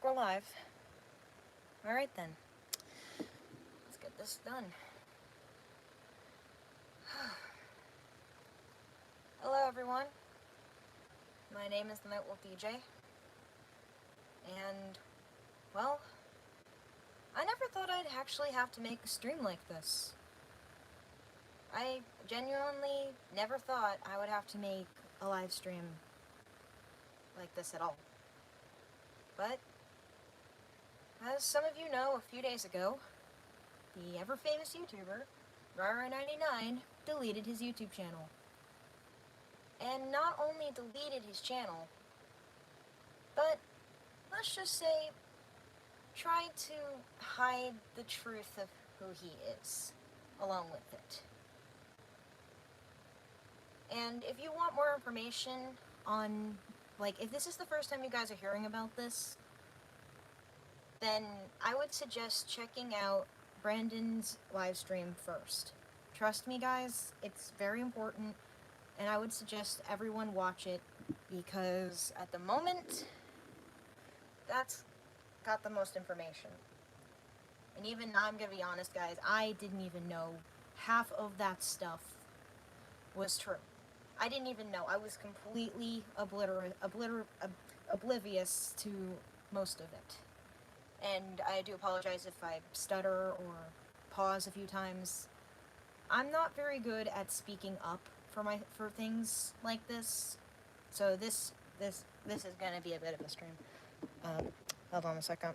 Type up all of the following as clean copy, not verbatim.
we're live. Alright then. Let's get this done. Hello everyone. My name is the Nightwolf DJ. And, well, I never thought I'd actually have to make a stream like this. I genuinely never thought I would have to make a live stream like this at all. But, as some of you know, a few days ago, the ever-famous YouTuber, Rye-Rye99, deleted his YouTube channel. And not only deleted his channel, but, let's just say, tried to hide the truth of who he is, along with it. And if you want more information on, like, if this is the first time you guys are hearing about this, then I would suggest checking out Brandon's live stream first. Trust me, guys, it's very important, and I would suggest everyone watch it, because at the moment, that's got the most information. And even, I'm gonna be honest, guys, I didn't even know half of that stuff was true. I didn't even know. I was completely oblivious to most of it. And I do apologize if I stutter or pause a few times. I'm not very good at speaking up for things like this. So this is gonna be a bit of a stream. Hold on a second.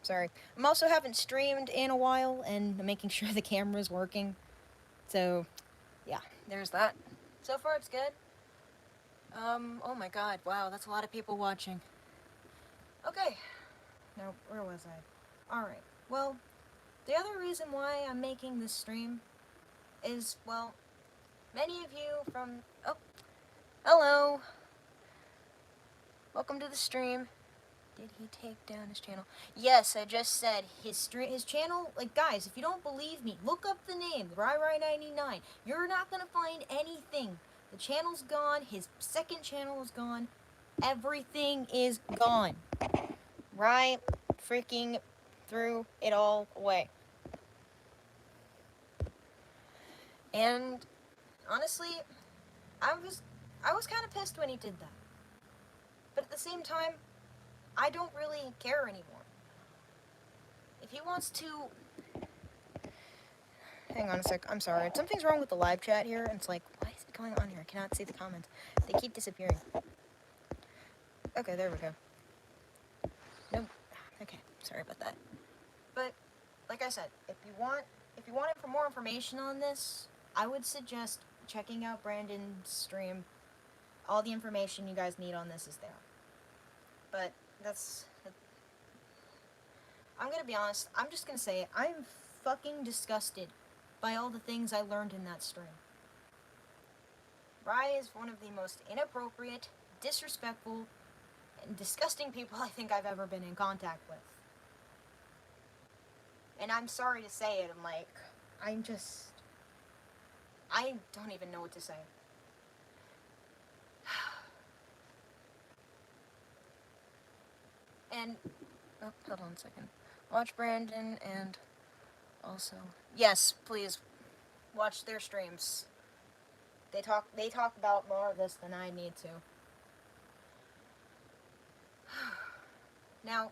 Sorry. I'm also haven't streamed in a while, and I'm making sure the camera's working. So, yeah, there's that. So far, it's good. Oh my god, wow, that's a lot of people watching. Okay. Now, where was I? Alright, well, the other reason why I'm making this stream is, well, many of you from... Oh, hello! Welcome to the stream. Did he take down his channel? Yes, I just said his channel, like, guys, if you don't believe me, look up the name, Rye-Rye99. You're not gonna find anything. The channel's gone, his second channel is gone, everything is gone. Rye freaking threw it all away. And, honestly, I was kind of pissed when he did that. But at the same time, I don't really care anymore. If he wants to... Hang on a sec, I'm sorry. Something's wrong with the live chat here, and it's like, why is it going on here? I cannot see the comments. They keep disappearing. Okay, there we go. Nope. Okay, sorry about that. But, like I said, if you want more information on this, I would suggest checking out Brandon's stream. All the information you guys need on this is there. But, I'm gonna be honest, I'm just gonna say it, I'm fucking disgusted by all the things I learned in that stream. Rye is one of the most inappropriate, disrespectful, and disgusting people I think I've ever been in contact with. And I'm sorry to say it, I don't even know what to say. And, oh, hold on a second. Watch Brandon and also, yes, please, watch their streams. They talk about more of this than I need to. Now,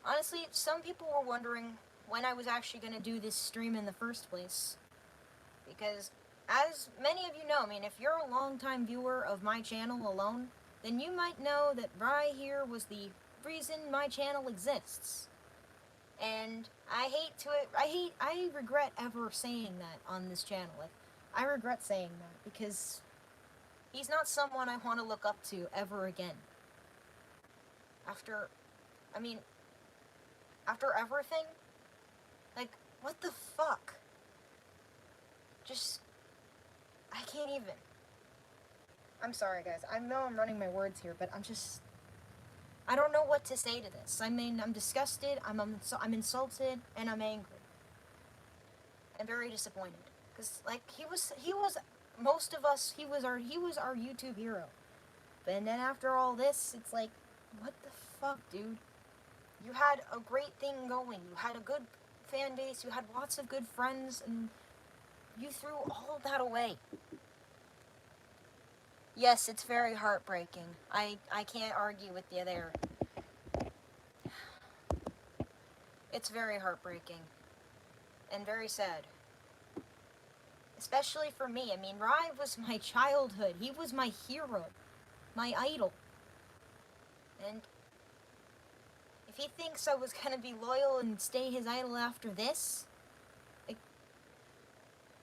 honestly, some people were wondering when I was actually going to do this stream in the first place. Because, as many of you know, I mean, if you're a long-time viewer of my channel alone, then you might know that Rye here was the reason my channel exists. And I regret ever saying that on this channel. Like, I regret saying that, because he's not someone I want to look up to ever again. After everything? Like, what the fuck? Just, I can't even. I'm sorry, guys. I know I'm running my words here, but I don't know what to say to this. I mean, I'm disgusted, I'm insulted, and I'm angry. I'm very disappointed. Because, like, he was most of us, he was our YouTube hero. And then after all this, it's like, what the fuck, dude? You had a great thing going. You had a good fan base. You had lots of good friends, and you threw all of that away. Yes, it's very heartbreaking. I can't argue with you there. It's very heartbreaking. And very sad. Especially for me. I mean, Rye was my childhood. He was my hero. My idol. And if he thinks I was gonna be loyal and stay his idol after this, like,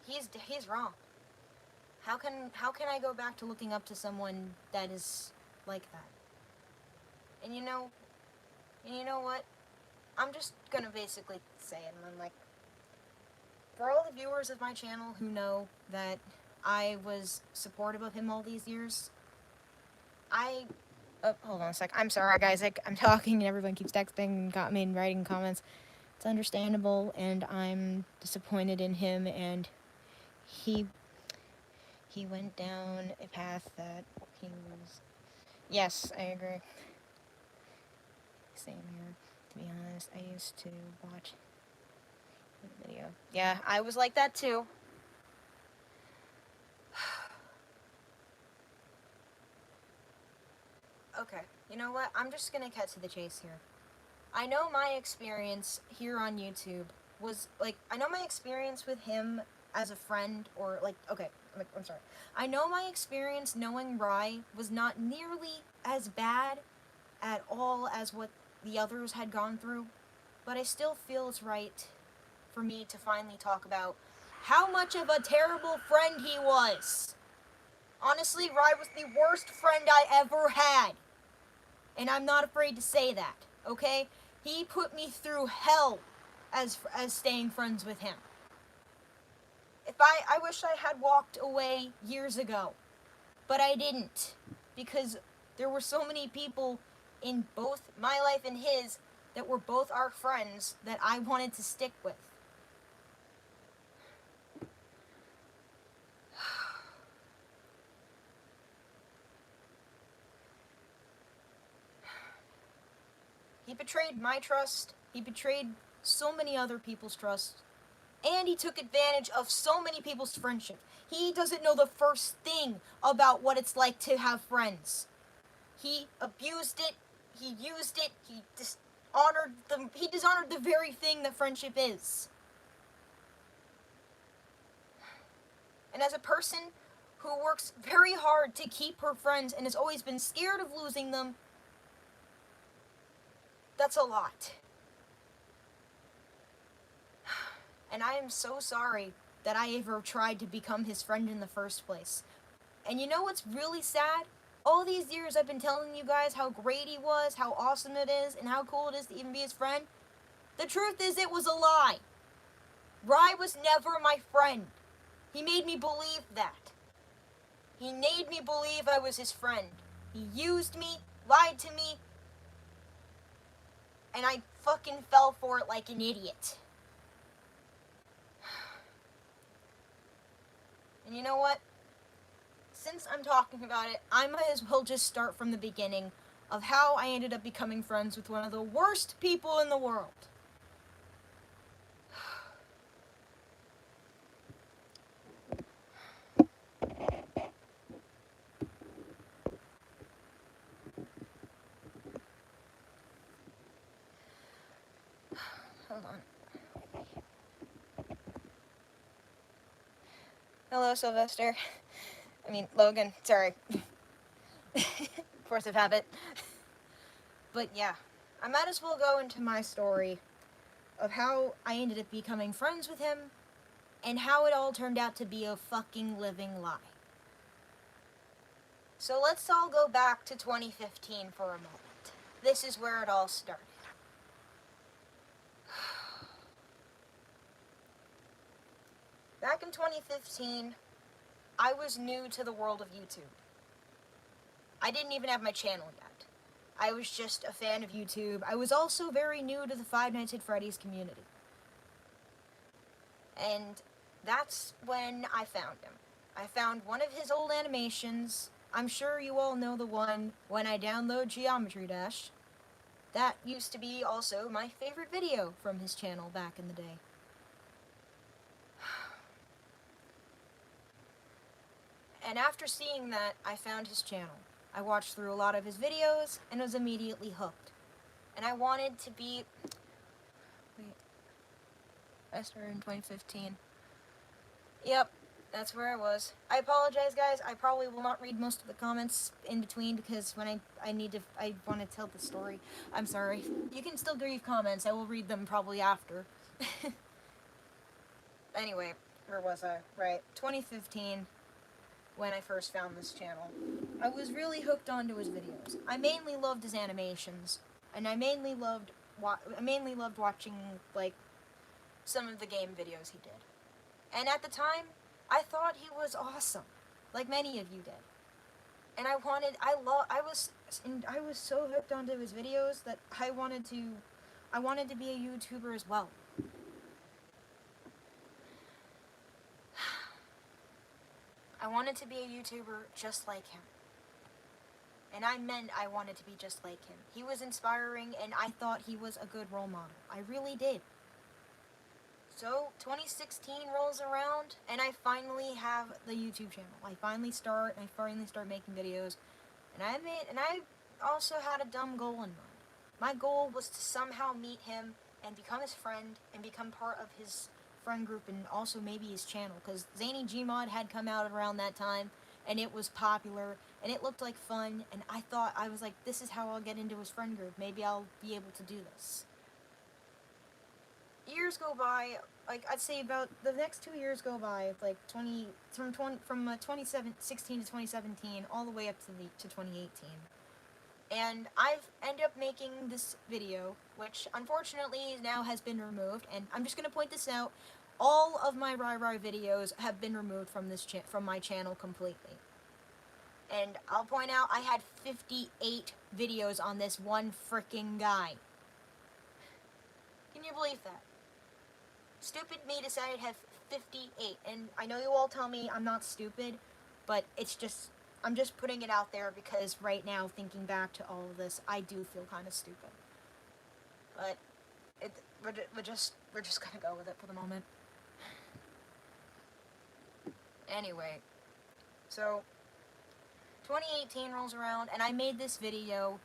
he's wrong. How can I go back to looking up to someone that is like that? And you know what? I'm just gonna basically say it, and I'm like, for all the viewers of my channel who know that I was supportive of him all these years, hold on a sec. I'm sorry, guys. I'm talking and everyone keeps texting and writing comments. It's understandable, and I'm disappointed in him, and he went down a path that he was... Yes, I agree. Same here. To be honest, I used to watch the video. Yeah, I was like that too. Okay, you know what? I'm just gonna cut to the chase here. I know my experience here on YouTube was, like, I know my experience with him as a friend, or, like, okay, I'm sorry. I know my experience knowing Rye was not nearly as bad at all as what the others had gone through, but I still feel it's right for me to finally talk about how much of a terrible friend he was. Honestly, Rye was the worst friend I ever had. And I'm not afraid to say that, okay? He put me through hell as staying friends with him. I wish I had walked away years ago, but I didn't, because there were so many people in both my life and his that were both our friends that I wanted to stick with. He betrayed my trust, he betrayed so many other people's trust, and he took advantage of so many people's friendship. He doesn't know the first thing about what it's like to have friends. He abused it, he used it, he dishonored the very thing that friendship is. And as a person who works very hard to keep her friends and has always been scared of losing them, that's a lot. And I am so sorry that I ever tried to become his friend in the first place. And you know what's really sad? All these years I've been telling you guys how great he was, how awesome it is, and how cool it is to even be his friend. The truth is, it was a lie. Rye was never my friend. He made me believe that. He made me believe I was his friend. He used me, lied to me, and I fucking fell for it like an idiot. And you know what? Since I'm talking about it, I might as well just start from the beginning of how I ended up becoming friends with one of the worst people in the world. Hold on. Hello, Sylvester. Logan, sorry. Force of habit. But yeah, I might as well go into my story of how I ended up becoming friends with him and how it all turned out to be a fucking living lie. So let's all go back to 2015 for a moment. This is where it all started. Back in 2015, I was new to the world of YouTube. I didn't even have my channel yet. I was just a fan of YouTube. I was also very new to the Five Nights at Freddy's community. And that's when I found him. I found one of his old animations. I'm sure you all know the one, when I download Geometry Dash. That used to be also my favorite video from his channel back in the day. And after seeing that, I found his channel. I watched through a lot of his videos and was immediately hooked. And I wanted to be... Wait. I started in 2015. Yep, that's where I was. I apologize, guys. I probably will not read most of the comments in between because when I want to tell the story. I'm sorry. You can still leave comments. I will read them probably after. Anyway, where was I? Right, 2015, when I first found this channel. I was really hooked onto his videos. I mainly loved his animations, and I mainly loved watching, like, some of the game videos he did. And at the time, I thought he was awesome, like many of you did. And I was so hooked onto his videos that I wanted to be a YouTuber as well. I wanted to be a YouTuber just like him. And I meant I wanted to be just like him. He was inspiring, and I thought he was a good role model. I really did. So, 2016 rolls around, and I finally have the YouTube channel. I finally start making videos, and I also had a dumb goal in mind. My goal was to somehow meet him and become his friend and become part of his friend group and also maybe his channel, because Zany Gmod had come out around that time, and it was popular, and it looked like fun, and I was like, this is how I'll get into his friend group. Maybe I'll be able to do this. Years go by, like, I'd say about the next 2 years go by, like, from 2016 to 2017, all the way up to 2018. And I've ended up making this video, which unfortunately now has been removed, and I'm just going to point this out, all of my Rye-Rye videos have been removed from my channel completely. And I'll point out, I had 58 videos on this one freaking guy. Can you believe that? Stupid me decided to have 58, and I know you all tell me I'm not stupid, but I'm just putting it out there because right now, thinking back to all of this, I do feel kind of stupid. But we're just gonna go with it for the moment. Anyway, so 2018 rolls around, and I made this video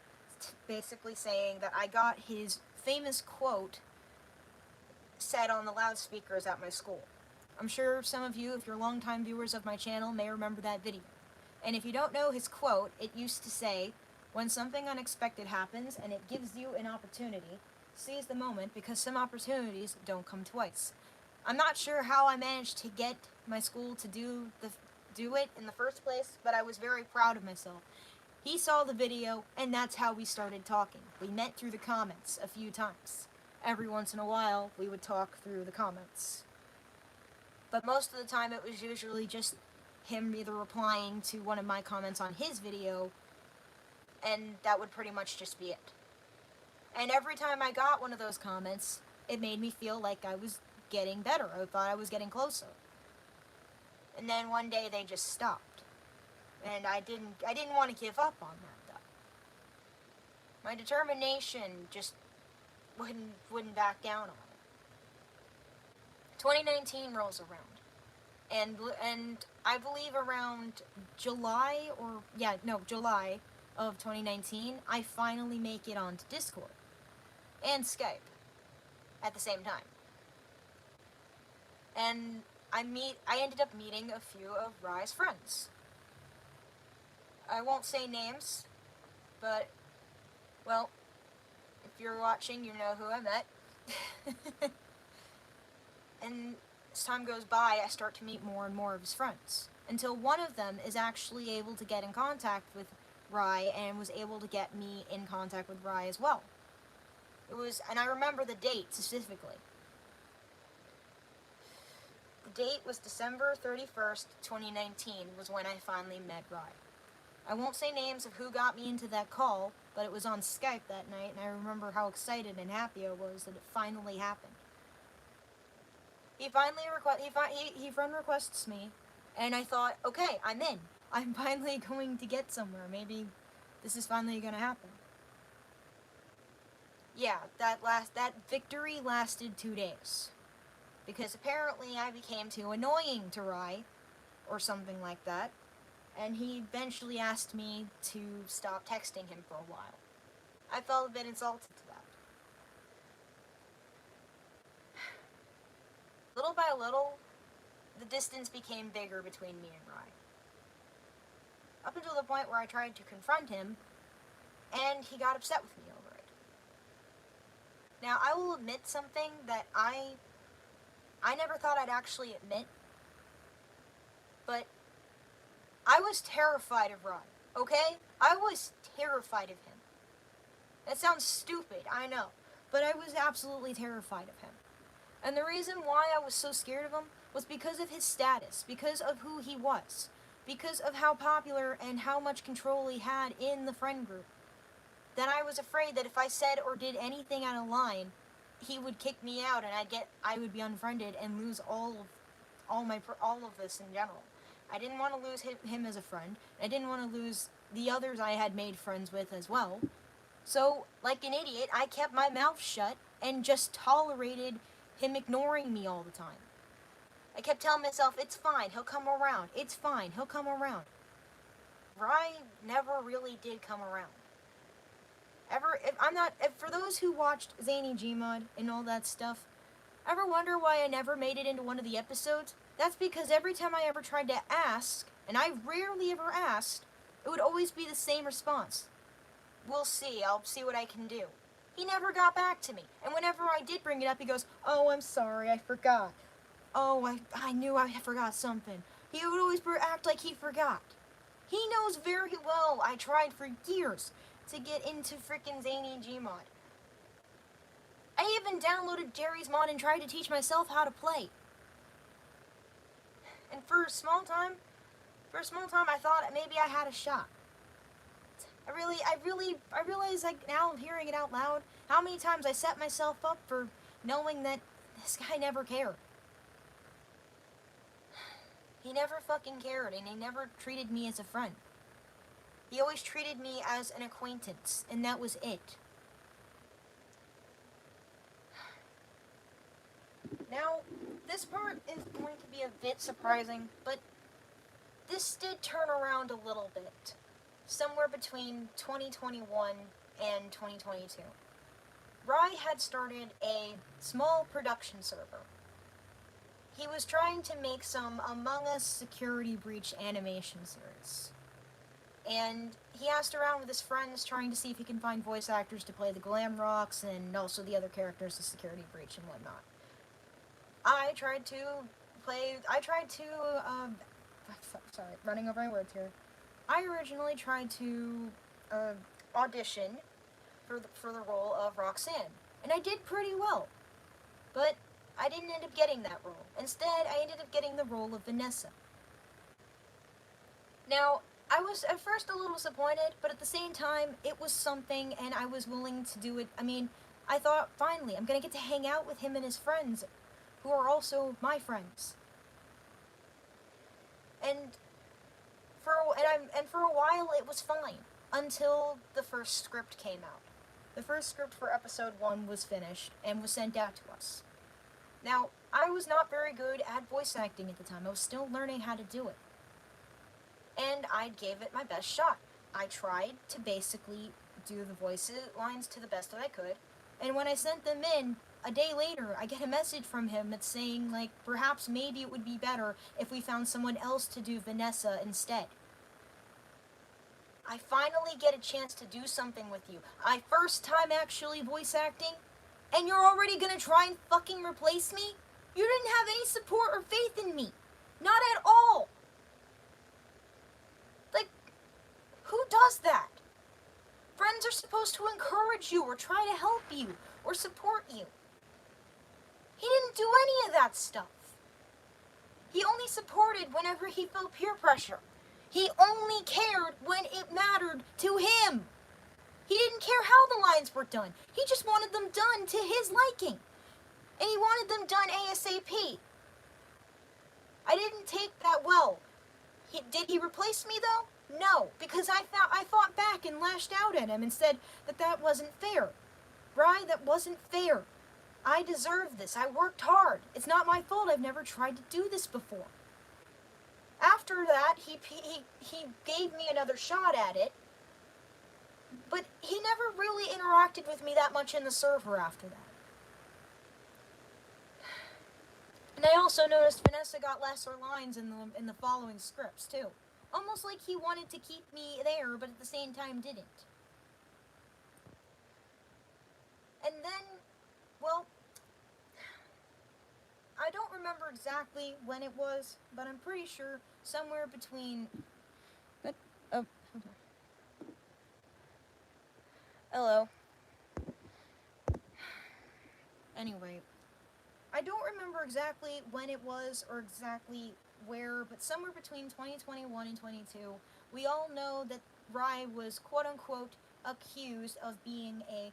basically saying that I got his famous quote said on the loudspeakers at my school. I'm sure some of you, if you're longtime viewers of my channel, may remember that video. And if you don't know his quote, it used to say, "When something unexpected happens and it gives you an opportunity, seize the moment because some opportunities don't come twice." I'm not sure how I managed to get my school to do it in the first place, but I was very proud of myself. He saw the video, and that's how we started talking. We met through the comments a few times. Every once in a while, we would talk through the comments. But most of the time, it was usually just him either replying to one of my comments on his video, and that would pretty much just be it. And every time I got one of those comments, it made me feel like I was getting better. I thought I was getting closer. And then one day, they just stopped. And I didn't want to give up on that, though. My determination just wouldn't back down on it. 2019 rolls around, and I believe around July of 2019, I finally make it onto Discord and Skype at the same time. And I ended up meeting a few of Rye's friends. I won't say names, but, well, if you're watching, you know who I met. And as time goes by, I start to meet more and more of his friends, until one of them is actually able to get in contact with Rye and was able to get me in contact with Rye as well. And I remember the date specifically. The date was December 31st, 2019 was when I finally met Rye. I won't say names of who got me into that call, but it was on Skype that night, and I remember how excited and happy I was that it finally happened. He friend requests me, and I thought, okay, I'm in. I'm finally going to get somewhere. Maybe this is finally gonna happen. Yeah, that victory lasted 2 days. Because apparently I became too annoying to Rye, or something like that, and he eventually asked me to stop texting him for a while. I felt a bit insulted to that. Little by little, the distance became bigger between me and Rye. Up until the point where I tried to confront him, and he got upset with me over it. Now, I will admit something that I never thought I'd actually admit, but I was terrified of Rye, okay? I was terrified of him. That sounds stupid, I know, but I was absolutely terrified of him. And the reason why I was so scared of him was because of his status, because of who he was, because of how popular and how much control he had in the friend group. Then I was afraid that if I said or did anything out of line, he would kick me out and I would be unfriended and lose all of this in general. I didn't want to lose him as a friend. I didn't want to lose the others I had made friends with as well. So, like an idiot, I kept my mouth shut and just tolerated him ignoring me all the time. I kept telling myself, it's fine, he'll come around. It's fine, he'll come around. Rye never really did come around. For those who watched Zany Gmod and all that stuff, ever wonder why I never made it into one of the episodes? That's because every time I ever tried to ask, and I rarely ever asked, it would always be the same response. We'll see, I'll see what I can do. He never got back to me, and whenever I did bring it up, he goes, oh, I'm sorry, I forgot. Oh, I knew I forgot something. He would always act like he forgot. He knows very well I tried for years to get into frickin' Zany Gmod. I even downloaded Jerry's mod and tried to teach myself how to play. And for a small time, I thought maybe I had a shot. I realize, like, now hearing it out loud, how many times I set myself up for knowing that this guy never cared. He never fucking cared, and he never treated me as a friend. He always treated me as an acquaintance, and that was it. Now, this part is going to be a bit surprising, but this did turn around a little bit. Somewhere between 2021 and 2022. Rye had started a small production server. He was trying to make some Among Us security breach animation series. And he asked around with his friends trying to see if he can find voice actors to play the Glamrocks and also the other characters, the security breach and whatnot. Sorry, running over my words here. I originally tried to audition for the role of Roxanne, and I did pretty well, but I didn't end up getting that role. Instead, I ended up getting the role of Vanessa. Now, I was at first a little disappointed, but at the same time, it was something, and I was willing to do it. I mean, I thought, finally, I'm gonna get to hang out with him and his friends, who are also my friends. And for a while, it was fine, until the first script came out. The first script for episode 1 was finished, and was sent out to us. Now, I was not very good at voice acting at the time. I was still learning how to do it. And I gave it my best shot. I tried to basically do the voice lines to the best that I could, and when I sent them in, a day later, I get a message from him that's saying, like, perhaps maybe it would be better if we found someone else to do Vanessa instead. I finally get a chance to do something with you. First time actually voice acting, and you're already gonna try and fucking replace me? You didn't have any support or faith in me. Not at all. Like, who does that? Friends are supposed to encourage you or try to help you or support you. He didn't do any of that stuff. He only supported whenever he felt peer pressure. He only cared when it mattered to him. He didn't care how the lines were done. He just wanted them done to his liking. And he wanted them done ASAP. I didn't take that well. Did he replace me though? No, because I fought back and lashed out at him and said that wasn't fair. Rye, that wasn't fair. I deserve this. I worked hard. It's not my fault. I've never tried to do this before. After that, he gave me another shot at it, but he never really interacted with me that much in the server after that. And I also noticed Vanessa got lesser lines in the following scripts too. Almost like he wanted to keep me there, but at the same time didn't. And then, well, I don't remember exactly when it was, but I'm pretty sure somewhere between... Hello. Anyway, I don't remember exactly when it was or exactly where, but somewhere between 2021 and 22, we all know that Rye was quote-unquote accused of being a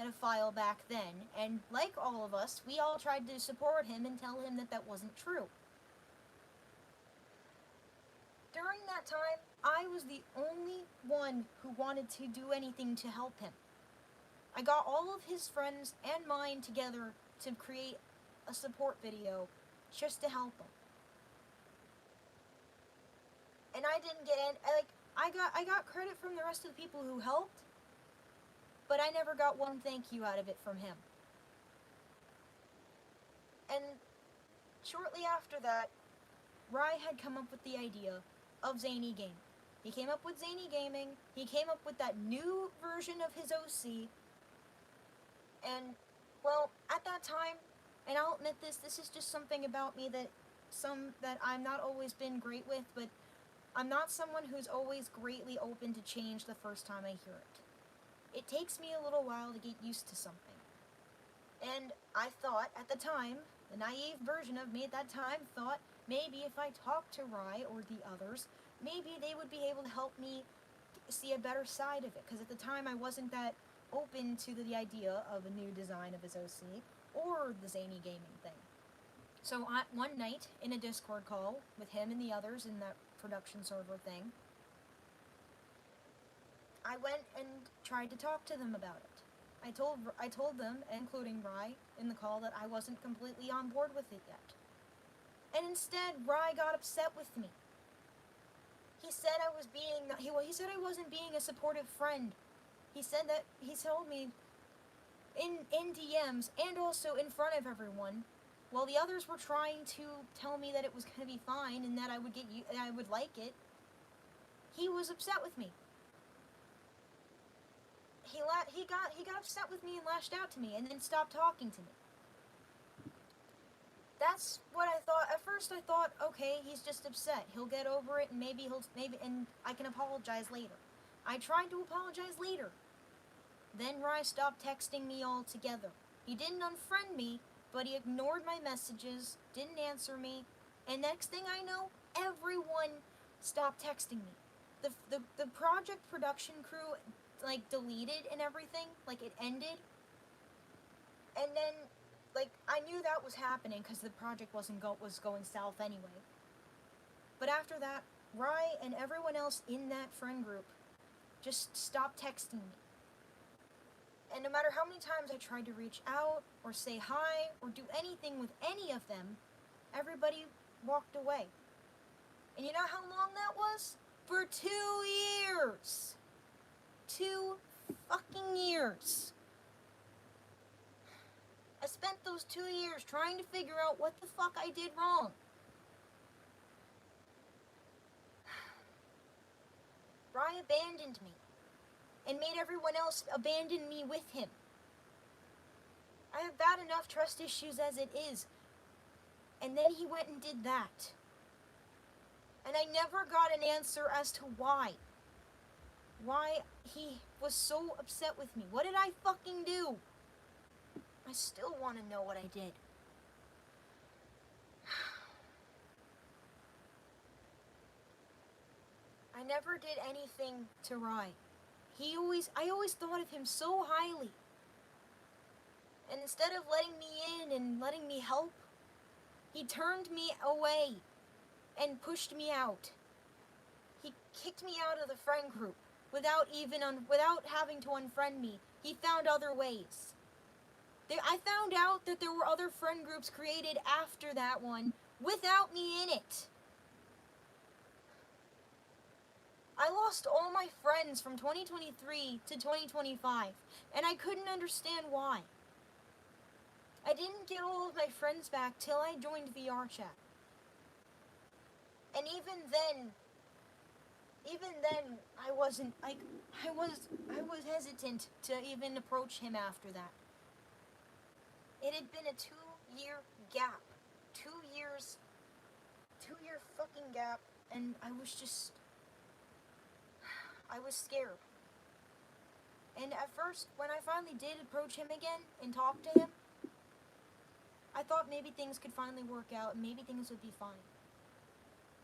pedophile back then, and like all of us, we all tried to support him and tell him that wasn't true. During that time, I was the only one who wanted to do anything to help him. I got all of his friends and mine together to create a support video just to help him. And I didn't get in, I got credit from the rest of the people who helped, but I never got one thank you out of it from him. And shortly after that, Rye had come up with the idea of Zany Gaming. He came up with Zany Gaming, he came up with that new version of his OC, and, well, at that time, and I'll admit this is just something about me that I'm not always been great with, but I'm not someone who's always greatly open to change the first time I hear it. It takes me a little while to get used to something. And I thought, at the time, the naive version of me at that time thought maybe if I talked to Rye or the others, maybe they would be able to help me see a better side of it, because at the time I wasn't that open to the idea of a new design of his OC or the Zany Gaming thing. So one night in a Discord call with him and the others in that production server thing, I went and tried to talk to them about it. I told them, including Rye, in the call that I wasn't completely on board with it yet. And instead, Rye got upset with me. He said he said I wasn't being a supportive friend. He told me in DMs and also in front of everyone, while the others were trying to tell me that it was going to be fine and that I would like it, he was upset with me. He got upset with me and lashed out to me and then stopped talking to me. That's what I thought. At first I thought, okay, he's just upset. He'll get over it and maybe I can apologize later. I tried to apologize later. Then Rye stopped texting me altogether. He didn't unfriend me, but he ignored my messages, didn't answer me, and next thing I know, everyone stopped texting me. The project production crew deleted and everything, it ended. And then I knew that was happening because the project was going south anyway. But after that, Rye and everyone else in that friend group just stopped texting me. And no matter how many times I tried to reach out or say hi or do anything with any of them, everybody walked away. And you know how long that was? For 2 years. 2 fucking years. I spent those 2 years trying to figure out what the fuck I did wrong. Rye abandoned me and made everyone else abandon me with him. I have bad enough trust issues as it is. And then he went and did that. And I never got an answer as to why. Why he was so upset with me. What did I fucking do? I still want to know what I did. I never did anything to Rye. I always thought of him so highly. And instead of letting me in and letting me help, he turned me away and pushed me out. He kicked me out of the friend group without having to unfriend me. He found other ways. I found out that there were other friend groups created after that one without me in it. I lost all my friends from 2023 to 2025, and I couldn't understand why. I didn't get all of my friends back till I joined VR chat. And even then I wasn't like I was hesitant to even approach him after that. It had been a 2-year gap. 2-year fucking gap, and I was scared. And at first, when I finally did approach him again and talk to him, I thought maybe things could finally work out and maybe things would be fine.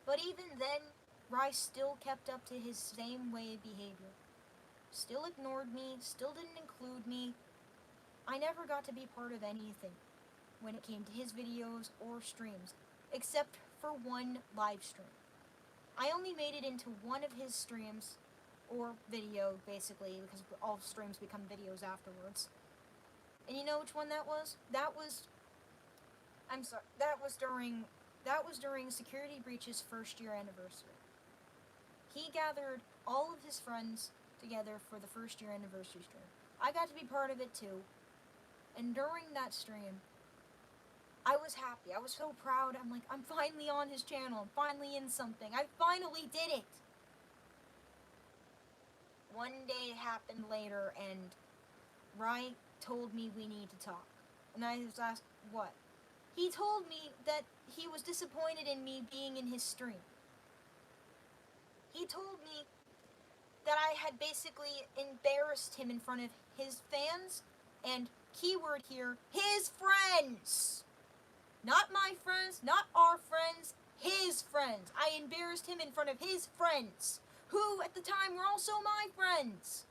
But even then, Rye still kept up to his same way of behavior. Still ignored me, still didn't include me. I never got to be part of anything when it came to his videos or streams, except for one live stream. I only made it into one of his streams, or video, basically, because all streams become videos afterwards. And you know which one that was? That was during Security Breach's first year anniversary. He gathered all of his friends together for the first year anniversary stream. I got to be part of it too. And during that stream, I was happy. I was so proud. I'm like, I'm finally on his channel. I'm finally in something. I finally did it. One day happened later, and Rye told me we need to talk. And I was asked, what? He told me that he was disappointed in me being in his stream. He told me that I had basically embarrassed him in front of his fans, and keyword here, his friends. Not my friends, not our friends, his friends. I embarrassed him in front of his friends, who at the time were also my friends.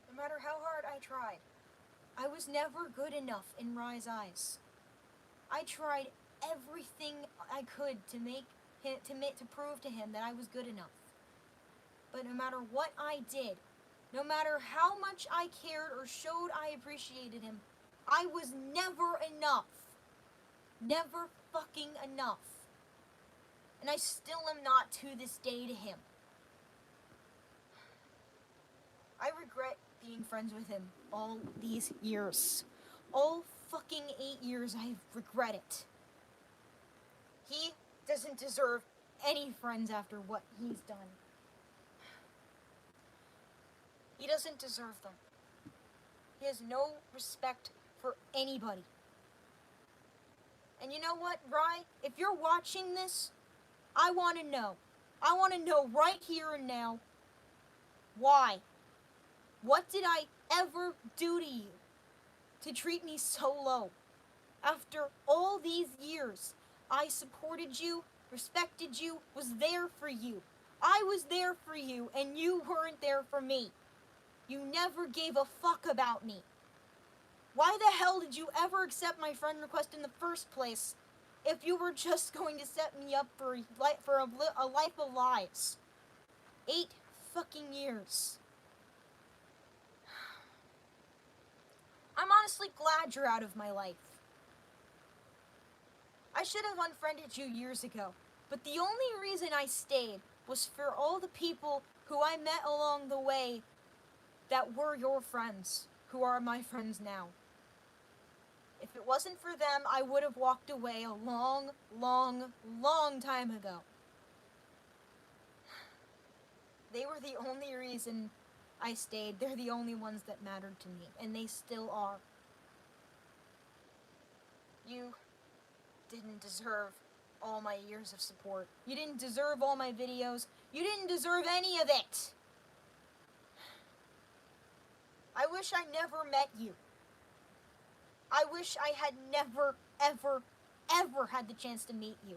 No matter how hard I tried, I was never good enough in Rye's eyes. I tried everything I could to prove to him that I was good enough. But no matter what I did, no matter how much I cared or showed I appreciated him, I was never enough. Never fucking enough. And I still am not to this day to him. I regret being friends with him all these years. All fucking 8 years I regret it. He doesn't deserve any friends after what he's done. He doesn't deserve them. He has no respect for anybody. And you know what, Rye? If you're watching this, I want to know. I want to know right here and now, why? What did I ever do to you to treat me so low? After all these years, I supported you, respected you, was there for you. I was there for you, and you weren't there for me. You never gave a fuck about me. Why the hell did you ever accept my friend request in the first place if you were just going to set me up for a life of lies? 8 fucking years. I'm honestly glad you're out of my life. I should have unfriended you years ago, but the only reason I stayed was for all the people who I met along the way that were your friends, who are my friends now. If it wasn't for them, I would have walked away a long, long, long time ago. They were the only reason I stayed. They're the only ones that mattered to me, and they still are. You didn't deserve all my years of support. You didn't deserve all my videos. You didn't deserve any of it. I wish I never met you. I wish I had never, ever, ever had the chance to meet you.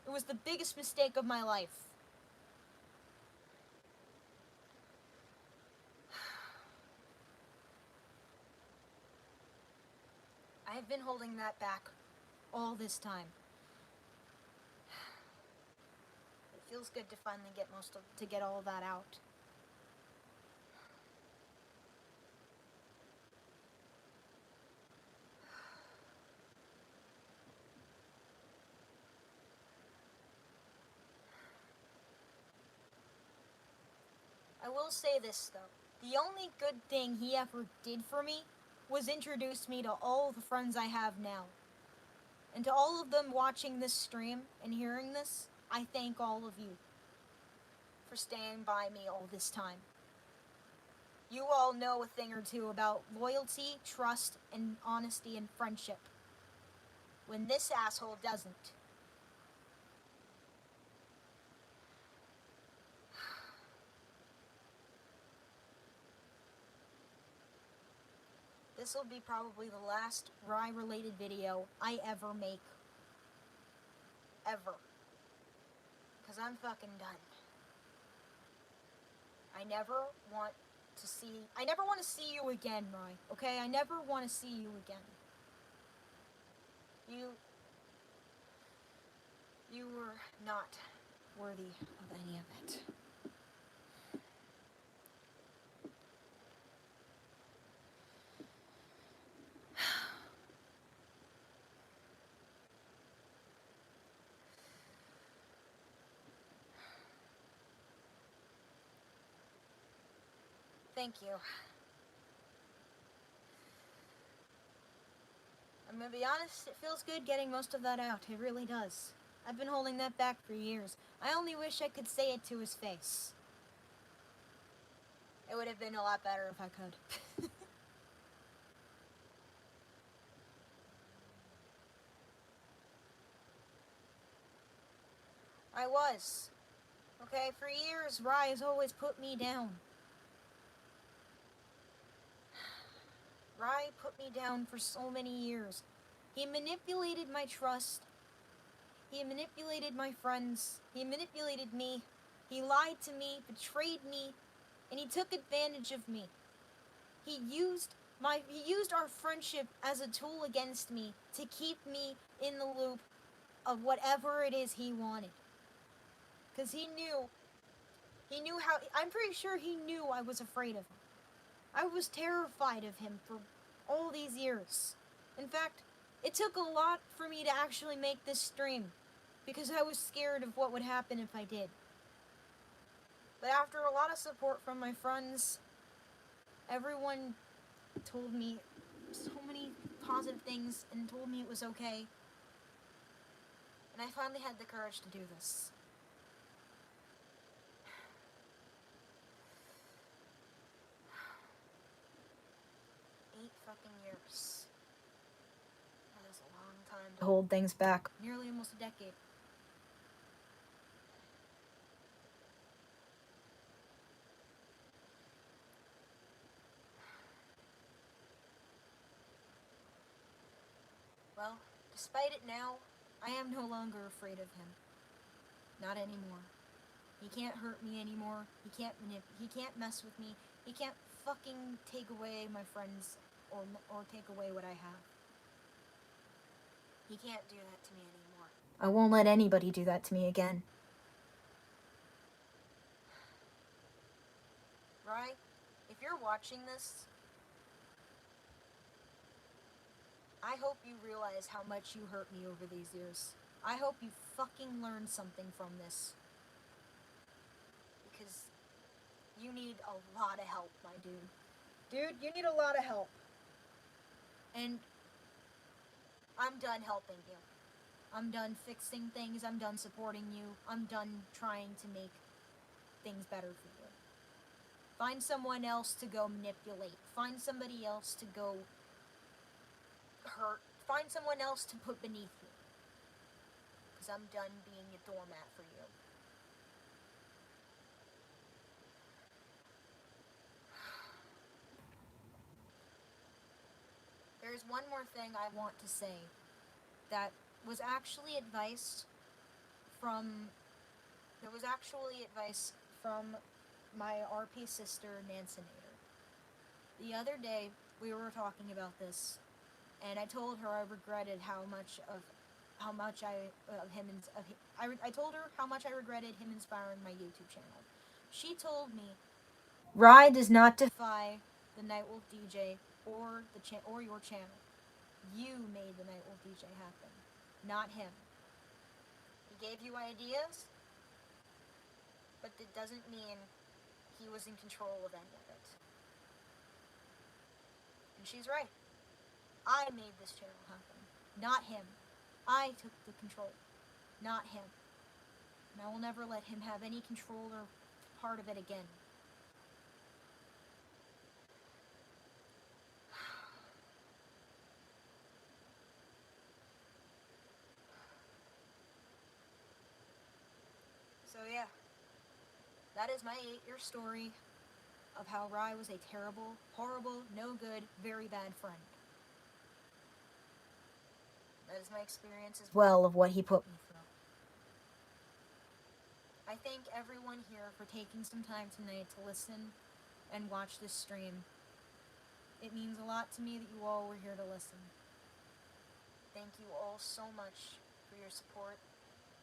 It was the biggest mistake of my life. I've been holding that back all this time. It feels good to finally get all that out. I will say this though. The only good thing he ever did for me was introduce me to all the friends I have now. And to all of them watching this stream and hearing this, I thank all of you for staying by me all this time. You all know a thing or two about loyalty, trust, and honesty and friendship. When this asshole doesn't. This will be probably the last Rye-related video I ever make. Ever. Because I'm fucking done. I never want to see you again, Rye. Okay? I never want to see you again. You were not worthy of any of it. Thank you. I'm gonna be honest, it feels good getting most of that out. It really does. I've been holding that back for years. I only wish I could say it to his face. It would have been a lot better if I could. I was. Okay, for years, Rye has always put me down. Rye put me down for so many years. He manipulated my trust. He manipulated my friends. He manipulated me. He lied to me, betrayed me, and he took advantage of me. He used our friendship as a tool against me to keep me in the loop of whatever it is he wanted. Cuz I'm pretty sure he knew I was afraid of him. I was terrified of him for all these years. In fact, it took a lot for me to actually make this stream, because I was scared of what would happen if I did. But after a lot of support from my friends, everyone told me so many positive things and told me it was okay. And I finally had the courage to do this. 8 fucking years. That is a long time to hold things back. Nearly almost a decade. Well, despite it now, I am no longer afraid of him. Not anymore. He can't hurt me anymore. He can't mess with me. He can't fucking take away my friends or take away what I have. He can't do that to me anymore. I won't let anybody do that to me again. Rye, if you're watching this, I hope you realize how much you hurt me over these years. I hope you fucking learned something from this. Because you need a lot of help, my dude. Dude, you need a lot of help. And I'm done helping you. I'm done fixing things. I'm done supporting you. I'm done trying to make things better for you. Find someone else to go manipulate. Find somebody else to go hurt. Find someone else to put beneath you. Because I'm done being a doormat for you. There's one more thing I want to say that was actually advice from my RP sister, Nansinator. The other day, we were talking about this, and I told her I regretted how much of how much I told her how much I regretted him inspiring my YouTube channel. She told me, Rye does not defy the Nightwolf DJ or your channel. You made the Nightwolf DJ happen, not him. He gave you ideas, but it doesn't mean he was in control of any of it. And she's right. I made this channel happen, not him. I took the control, not him. And I will never let him have any control or part of it again. So yeah, that is my 8-year story of how Rye was a terrible, horrible, no good, very bad friend. That is my experience as well of what he put me through. I thank everyone here for taking some time tonight to listen and watch this stream. It means a lot to me that you all were here to listen. Thank you all so much for your support,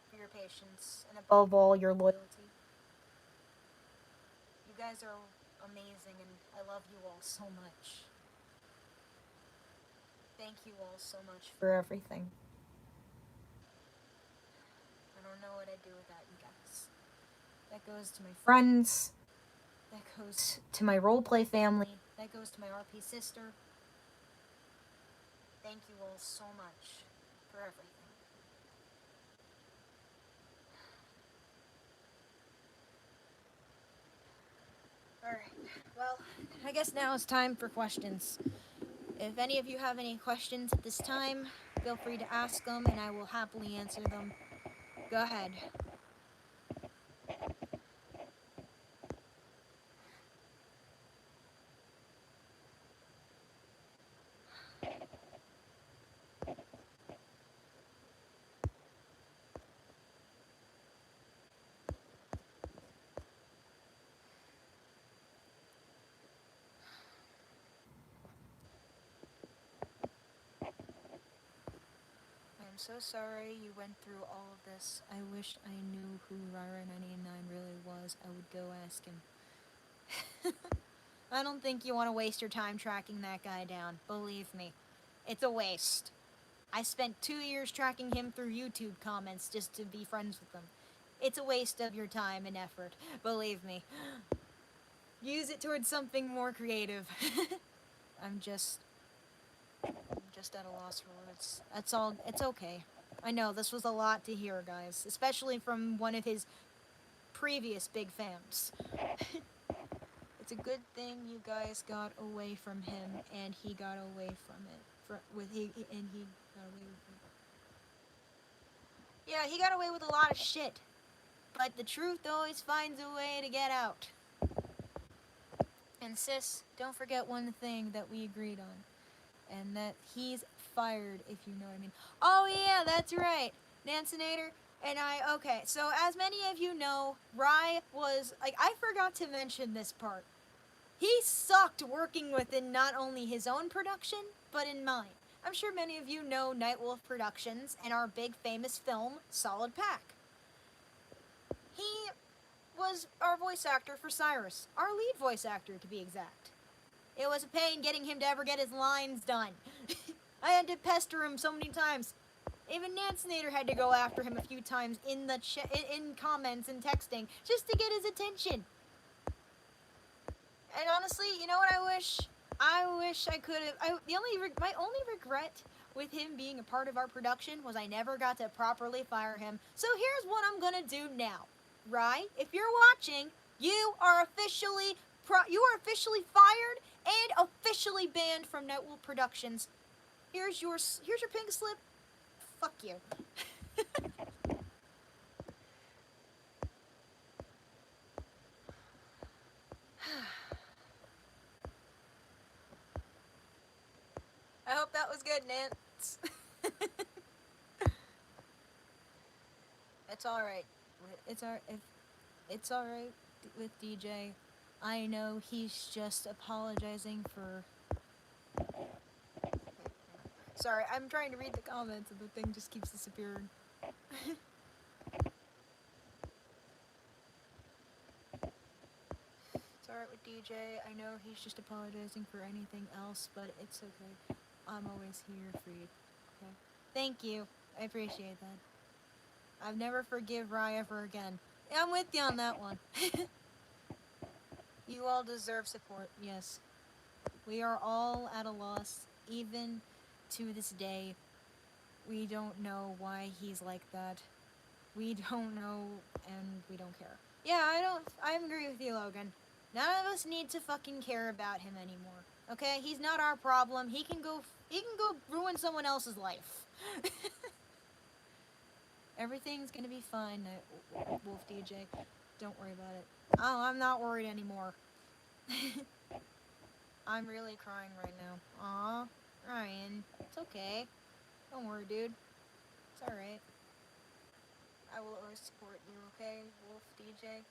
for your patience, and above all, your loyalty. You guys are amazing, and I love you all so much. Thank you all so much for everything. I don't know what I'd do without you guys. That goes to my friends. That goes to my roleplay family. That goes to my RP sister. Thank you all so much for everything. Alright, well, I guess now it's time for questions. If any of you have any questions at this time, feel free to ask them and I will happily answer them. Go ahead. I'm so sorry you went through all of this. I wish I knew who Rye-Rye99 really was. I would go ask him. I don't think you want to waste your time tracking that guy down. Believe me. It's a waste. I spent 2 years tracking him through YouTube comments just to be friends with him. It's a waste of your time and effort. Believe me. Use it towards something more creative. I'm just at a loss for words. That's all. It's okay. I know, this was a lot to hear, guys. Especially from one of his previous big fans. It's a good thing you guys got away from him, and he got away from it. He got away with it. Yeah, he got away with a lot of shit. But the truth always finds a way to get out. And sis, don't forget one thing that we agreed on. And that he's fired, if you know what I mean. Oh yeah, that's right. Nancinator and I, okay, so as many of you know, Rye was, like, I forgot to mention this part. He sucked working within not only his own production, but in mine. I'm sure many of you know Nightwolf Productions and our big famous film, Solid Pack. He was our voice actor for Cyrus, our lead voice actor to be exact. It was a pain getting him to ever get his lines done. I had to pester him so many times. Even Nancinator had to go after him a few times in the in comments and texting just to get his attention. And honestly, you know what I wish? I wish I could have. My only regret with him being a part of our production was I never got to properly fire him. So here's what I'm gonna do now. Rye, if you're watching, you are officially fired and officially banned from Nightwolf Productions. Here's your pink slip. Fuck you. I hope that was good, Nance. It's alright. It's alright with DJ. I know he's just apologizing for... Sorry, I'm trying to read the comments and the thing just keeps disappearing. It's alright with DJ. I know he's just apologizing for anything else, but it's okay. I'm always here for you. Okay? Thank you. I appreciate that. I've never forgive Rye ever again. Yeah, I'm with you on that one. You all deserve support, yes. We are all at a loss, even to this day. We don't know why he's like that. We don't know, and we don't care. Yeah, I agree with you, Logan. None of us need to fucking care about him anymore. Okay? He's not our problem. He can go ruin someone else's life. Everything's gonna be fine, Wolf DJ. Don't worry about it. Oh, I'm not worried anymore. I'm really crying right now. Aw, Ryan, it's okay. Don't worry, dude. It's alright. I will always support you, okay, Wolf DJ?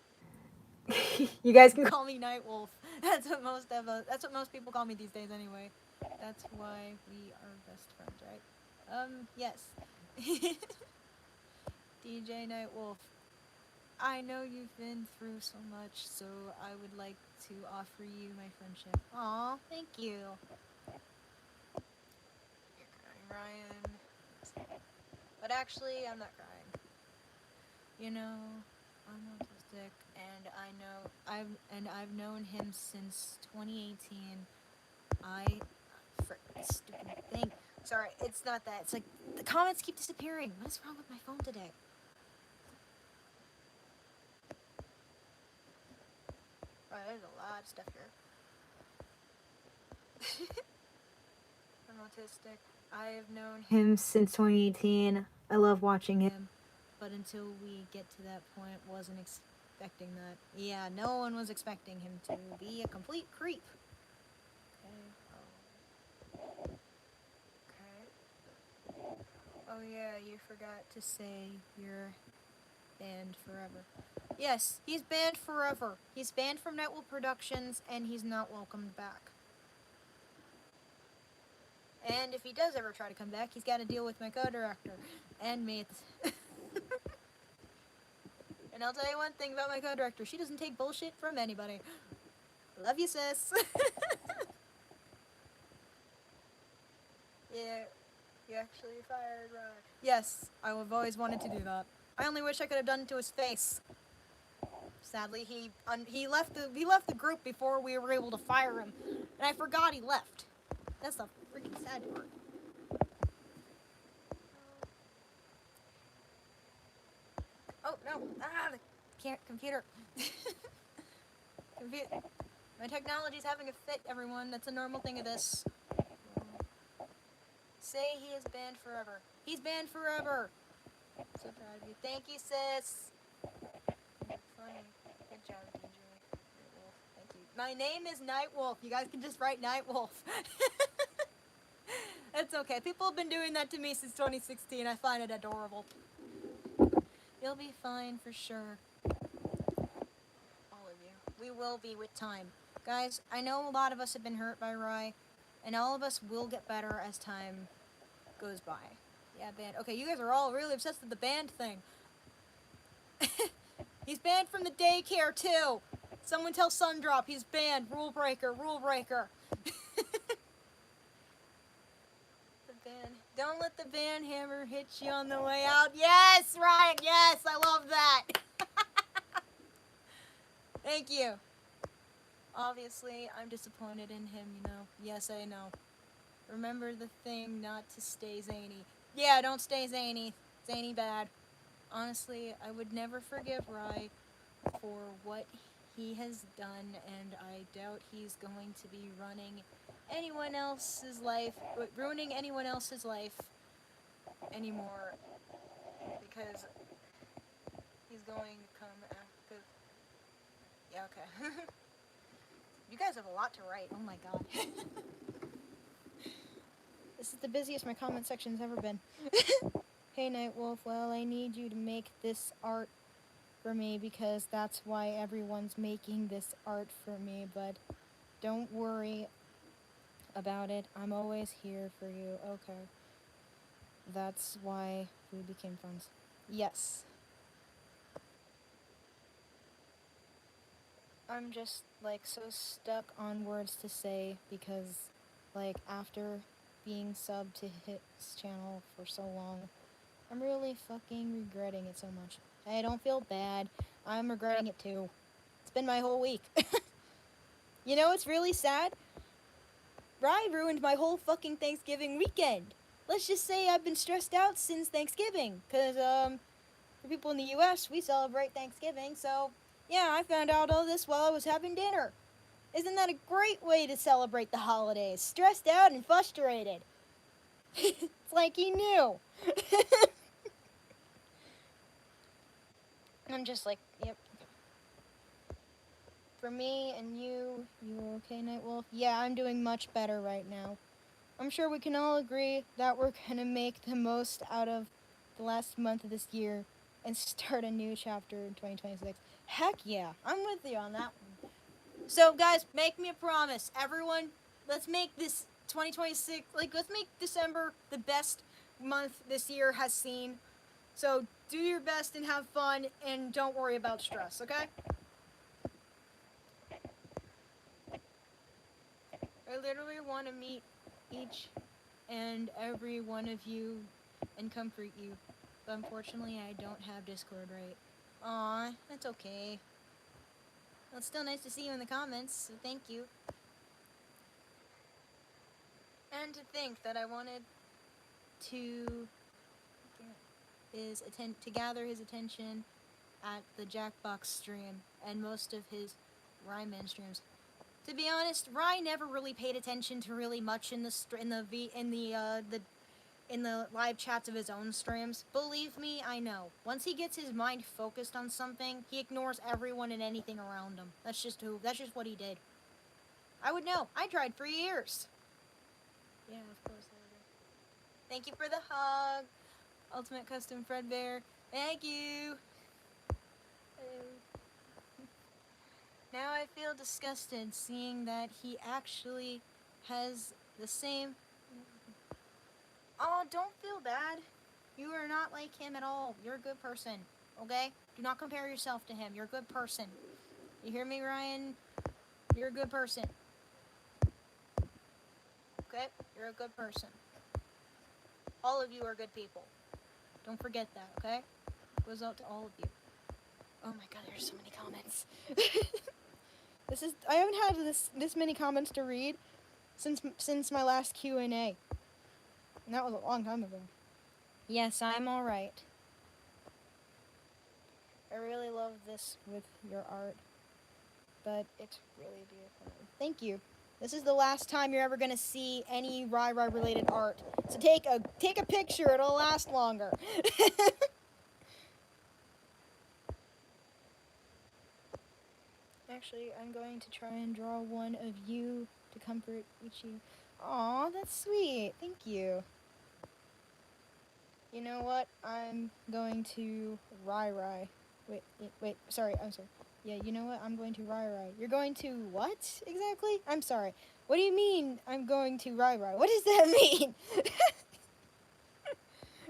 You guys can call me Night Wolf. That's what most people call me these days anyway. That's why we are best friends, right? Yes. DJ Night Wolf. I know you've been through so much, so I would like to offer you my friendship. Aw, thank you. You're crying, Ryan. But actually, I'm not crying. You know, I'm autistic, and I've known him since 2018. Stupid thing. Sorry, it's not that. It's like the comments keep disappearing. What is wrong with my phone today? Oh, there's a lot of stuff here. I'm autistic. I've known him since 2018. I love watching him. But until we get to that point, wasn't expecting that. Yeah, no one was expecting him to be a complete creep. Okay. Oh yeah, you forgot to say you're banned forever. Yes, he's banned forever. He's banned from Nightwolf Productions, and he's not welcomed back. And if he does ever try to come back, he's got to deal with my co-director and mates. And I'll tell you one thing about my co-director. She doesn't take bullshit from anybody. Love you, sis. Yeah, you actually fired Rye. Yes, I've always wanted to do that. I only wish I could have done it to his face. Sadly, he left the group before we were able to fire him, and I forgot he left. That's the freaking sad part. Oh no! The computer. My technology's having a fit, everyone. That's a normal thing of this. Say he is banned forever. He's banned forever. So proud of you. Thank you, sis. You're funny. Good job, DJ. Nightwolf. Thank you. My name is Nightwolf. You guys can just write Nightwolf. It's okay. People have been doing that to me since 2016. I find it adorable. You'll be fine for sure. All of you. We will be with time. Guys, I know a lot of us have been hurt by Rye, and all of us will get better as time goes by. Yeah, banned. Okay, you guys are all really obsessed with the band thing. He's banned from the daycare, too. Someone tell Sundrop he's banned. Rule breaker, rule breaker. The ban. Don't let the ban hammer hit you on the way out. Yes, Ryan, yes, I love that. Thank you. Obviously, I'm disappointed in him, you know. Yes, I know. Remember the thing not to stay zany. Yeah, don't stay zany. Zany bad. Honestly, I would never forgive Rye for what he has done, and I doubt he's going to be ruining anyone else's life anymore, because he's going to come after. Yeah, okay. You guys have a lot to write. Oh my god. This is the busiest my comment section's ever been. Hey Nightwolf, well, I need you to make this art for me because that's why everyone's making this art for me, but don't worry, about it. I'm always here for you. Okay. That's why we became friends. Yes. I'm just, like, so stuck on words to say because, like, after being subbed to his channel for so long, I'm really fucking regretting it so much. Hey, don't feel bad. I'm regretting it too. It's been my whole week. You know, it's really sad. Rye ruined my whole fucking Thanksgiving weekend. Let's just say I've been stressed out since Thanksgiving, because, for people in the US, we celebrate Thanksgiving, so, yeah, I found out all this while I was having dinner. Isn't that a great way to celebrate the holidays? Stressed out and frustrated. It's like he knew. I'm just like, yep. For me and you okay, Nightwolf? Yeah, I'm doing much better right now. I'm sure we can all agree that we're gonna make the most out of the last month of this year and start a new chapter in 2026. Heck yeah, I'm with you on that one. So, guys, make me a promise. Everyone, let's make this 2026, like, let's make December the best month this year has seen. So, do your best and have fun, and don't worry about stress, okay? I literally want to meet each and every one of you and comfort you. But unfortunately, I don't have Discord right. Aw, that's okay. Well, it's still nice to see you in the comments, so thank you. And to think that I wanted to gather his attention at the Jackbox stream and most of his Rye-Man streams. To be honest, Rye never really paid attention to really much in the live chats of his own streams. Believe me, I know. Once he gets his mind focused on something, he ignores everyone and anything around him. That's just what he did. I would know. I tried for years. Yeah, of course I would. Thank you for the hug. Ultimate Custom Fredbear. Thank you. Now I feel disgusted seeing that he actually has the same... Oh, don't feel bad. You are not like him at all. You're a good person, okay? Do not compare yourself to him. You're a good person. You hear me, Ryan? You're a good person. Okay? You're a good person. All of you are good people. Don't forget that, okay? It goes out to all of you. Oh my god, there's so many comments. I haven't had this many comments to read since my last Q&A. And that was a long time ago. Yes, I'm alright. I really love this with your art, but it's really beautiful. Thank you. This is the last time you're ever gonna see any Rye-Rye related art. So take a picture, it'll last longer. Actually, I'm going to try and draw one of you to comfort Ichi. Aw, that's sweet. Thank you. You know what? I'm going to Rye-Rye. Wait, sorry, I'm sorry. Yeah, you know what? I'm going to Rye-Rye. You're going to what, exactly? I'm sorry. What do you mean, I'm going to Rye-Rye? What does that mean?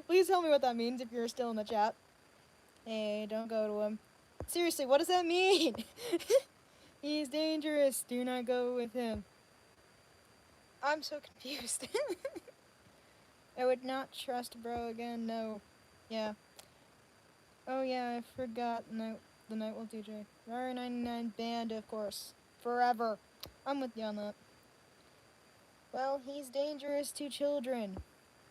Please tell me what that means if you're still in the chat. Hey, don't go to him. Seriously, what does that mean? He's dangerous. Do not go with him. I'm so confused. I would not trust bro again, no. Yeah. Oh yeah, I forgot the Nightwolf DJ. Rye-Rye99 banned, of course. Forever. I'm with you on that. Well, he's dangerous to children.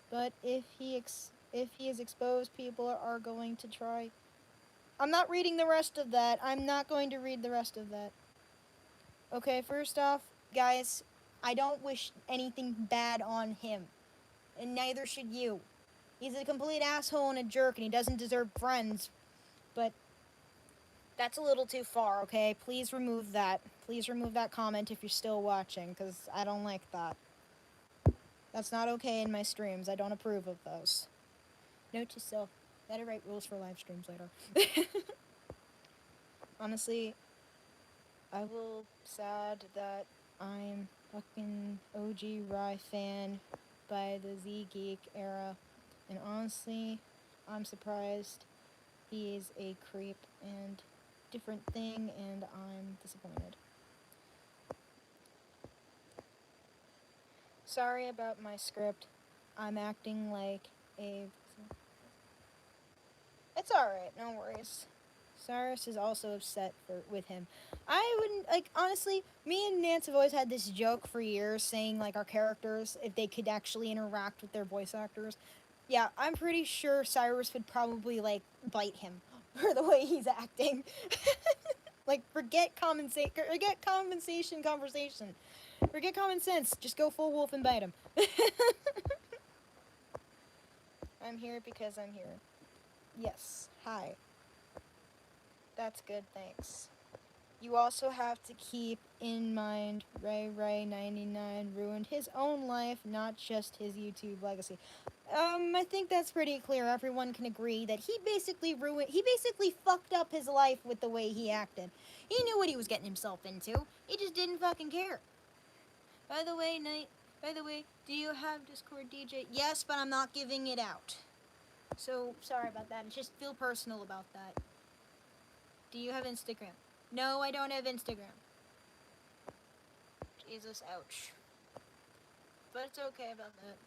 But if he is exposed, people are going to try. I'm not reading the rest of that. I'm not going to read the rest of that. Okay, first off, guys, I don't wish anything bad on him. And neither should you. He's a complete asshole and a jerk, and he doesn't deserve friends. But that's a little too far, okay? Please remove that. Please remove that comment if you're still watching, because I don't like that. That's not okay in my streams. I don't approve of those. Note to self, better write rules for live streams later. Honestly, I will sad that I'm fucking OG Rye fan by the Z Geek era, and honestly, I'm surprised he is a creep and different thing, and I'm disappointed. Sorry about my script. I'm acting like a... It's alright, no worries. Cyrus is also upset with him. I wouldn't, like, honestly, me and Nance have always had this joke for years saying, like, our characters, if they could actually interact with their voice actors. Yeah, I'm pretty sure Cyrus would probably, like, bite him for the way he's acting. Like, forget compensation conversation. Forget common sense. Just go full wolf and bite him. I'm here because I'm here. Yes. Hi. That's good, thanks. You also have to keep in mind Rye-Rye99 ruined his own life, not just his YouTube legacy. I think that's pretty clear. Everyone can agree that he basically fucked up his life with the way he acted. He knew what he was getting himself into. He just didn't fucking care. By the way, do you have Discord DJ? Yes, but I'm not giving it out. So, sorry about that. Just feel personal about that. Do you have Instagram? No, I don't have Instagram. Jesus, ouch. But it's okay about that.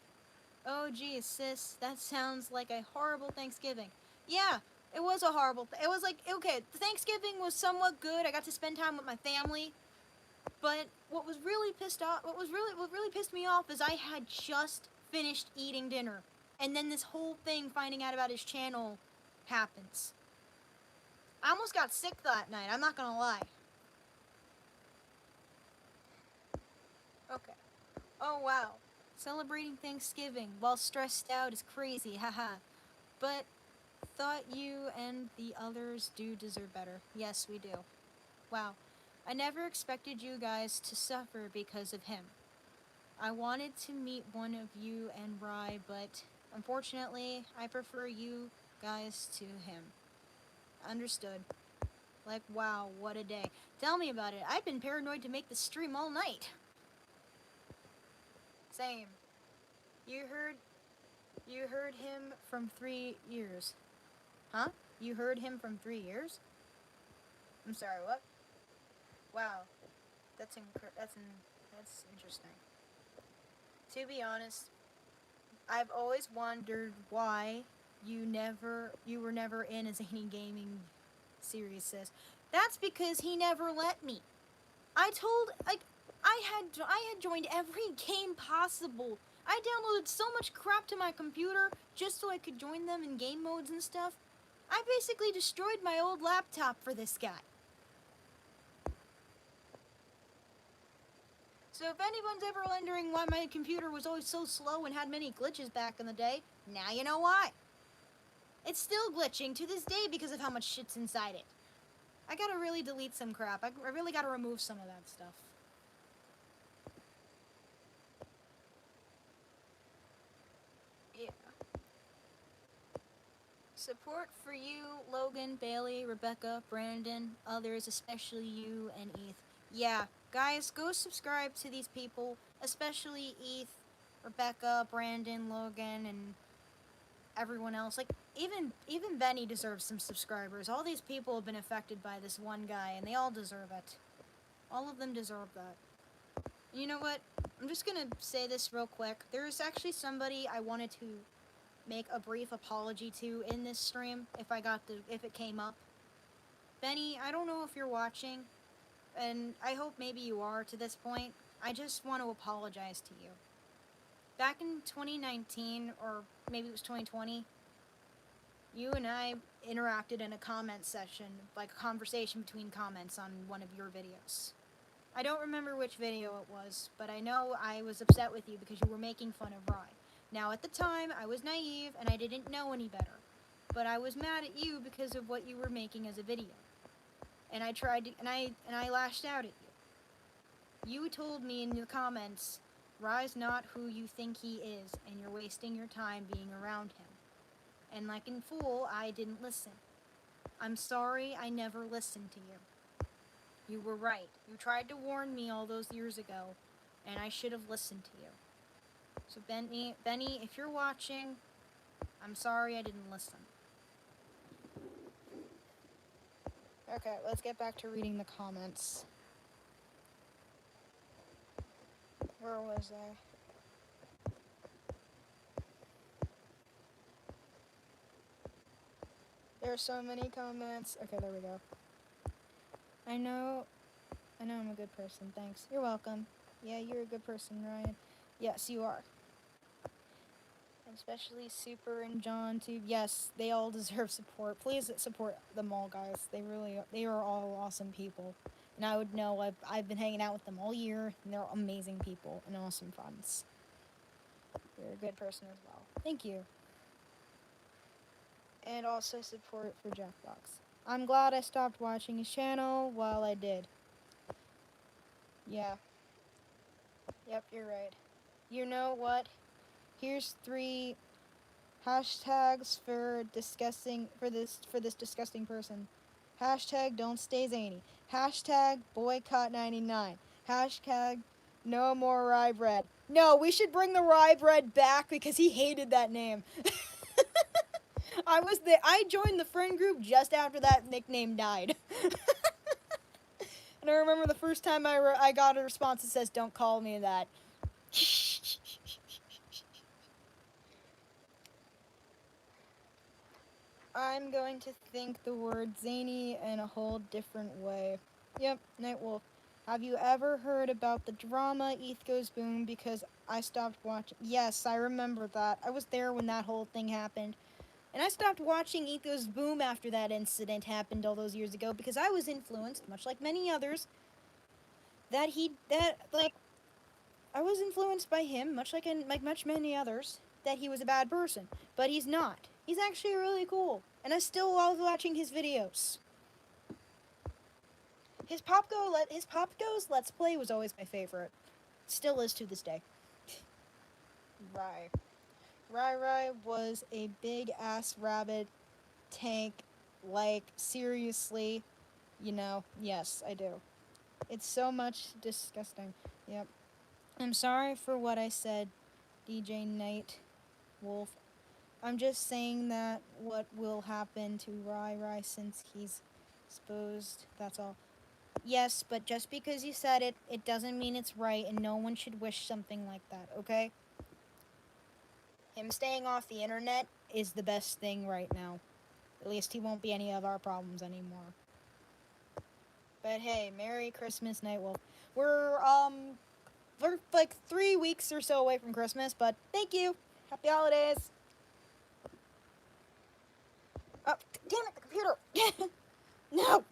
Oh, geez, sis, that sounds like a horrible Thanksgiving. Yeah, it was a horrible... It was like, okay, Thanksgiving was somewhat good. I got to spend time with my family. But what really pissed me off is I had just finished eating dinner. And then this whole thing, finding out about his channel, happens. I almost got sick that night, I'm not gonna lie. Okay. Oh, wow. Celebrating Thanksgiving while stressed out is crazy, haha. But thought you and the others do deserve better. Yes, we do. Wow. I never expected you guys to suffer because of him. I wanted to meet one of you and Rye, but unfortunately, I prefer you guys to him. Understood. Like, wow, what a day. Tell me about it. I've been paranoid to make the stream all night. Same. You heard him from 3 years. Huh? You heard him from 3 years? I'm sorry, what? Wow. That's interesting. To be honest, I've always wondered why you were never in a Zany Gaming series, sis. That's because he never let me. I had joined every game possible. I downloaded so much crap to my computer just so I could join them in game modes and stuff. I basically destroyed my old laptop for this guy. So if anyone's ever wondering why my computer was always so slow and had many glitches back in the day, now you know why. It's still glitching to this day because of how much shit's inside it. I gotta really delete some crap. I really gotta remove some of that stuff. Yeah. Support for you, Logan, Bailey, Rebecca, Brandon, others, especially you and Eth. Yeah, guys, go subscribe to these people, especially Eth, Rebecca, Brandon, Logan, and everyone else. Like, even Benny deserves some subscribers. All these people have been affected by this one guy, and they all deserve it. All of them deserve that. You know what? I'm just gonna say this real quick. There's actually somebody I wanted to make a brief apology to in this stream if it came up. Benny, I don't know if you're watching, and I hope maybe you are to this point. I just want to apologize to you. Back in 2019, or maybe it was 2020, you and I interacted in a comment session, like a conversation between comments on one of your videos. I don't remember which video it was, but I know I was upset with you because you were making fun of Rye. Now, at the time, I was naive and I didn't know any better, but I was mad at you because of what you were making as a video. And I tried to, and I lashed out at you. You told me in the comments, Rye's not who you think he is, and you're wasting your time being around him. And like in fool, I didn't listen. I'm sorry I never listened to you. You were right. You tried to warn me all those years ago, and I should have listened to you. So Benny, if you're watching, I'm sorry I didn't listen. Okay, let's get back to reading the comments. Where was I? There are so many comments. Okay, there we go. I know I'm a good person. Thanks. You're welcome. Yeah, you're a good person, Ryan. Yes, you are. Especially Super and John too. Yes, they all deserve support. Please support them all, guys. They are all awesome people. And I would know I've been hanging out with them all year, and they're amazing people and awesome friends. You're a good person as well. Thank you. And also support for Jackbox. I'm glad I stopped watching his channel while I did. Yeah. Yep, you're right. You know what? Here's 3 hashtags for this disgusting person. Hashtag don't stay zany. Hashtag boycott 99. Hashtag no more rye bread. No, we should bring the rye bread back because he hated that name. I joined the friend group just after that nickname died. And I remember the first time I got a response that says, "Don't call me that." I'm going to think the word zany in a whole different way. Yep, Nightwolf. Have you ever heard about the drama ETH Goes Boom because I stopped watching? Yes, I remember that. I was there when that whole thing happened. And I stopped watching ETH Goes Boom after that incident happened all those years ago because I was influenced, much like many others, I was influenced by him, much like many others, that he was a bad person. But he's not. He's actually really cool. And I still love watching his videos. His Pop Goes Let's Play was always my favorite. Still is to this day. Rye. Rye was a big ass rabbit tank. Like, seriously. Yes, I do. It's so much disgusting. Yep. I'm sorry for what I said, DJ Night Wolf. I'm just saying that what will happen to Rye since he's exposed. That's all. Yes, but just because you said it, it doesn't mean it's right, and no one should wish something like that, okay? Him staying off the internet is the best thing right now. At least he won't be any of our problems anymore. But hey, Merry Christmas, Nightwolf. We're like 3 weeks or so away from Christmas, but thank you. Happy holidays. Oh, damn it, the computer. No.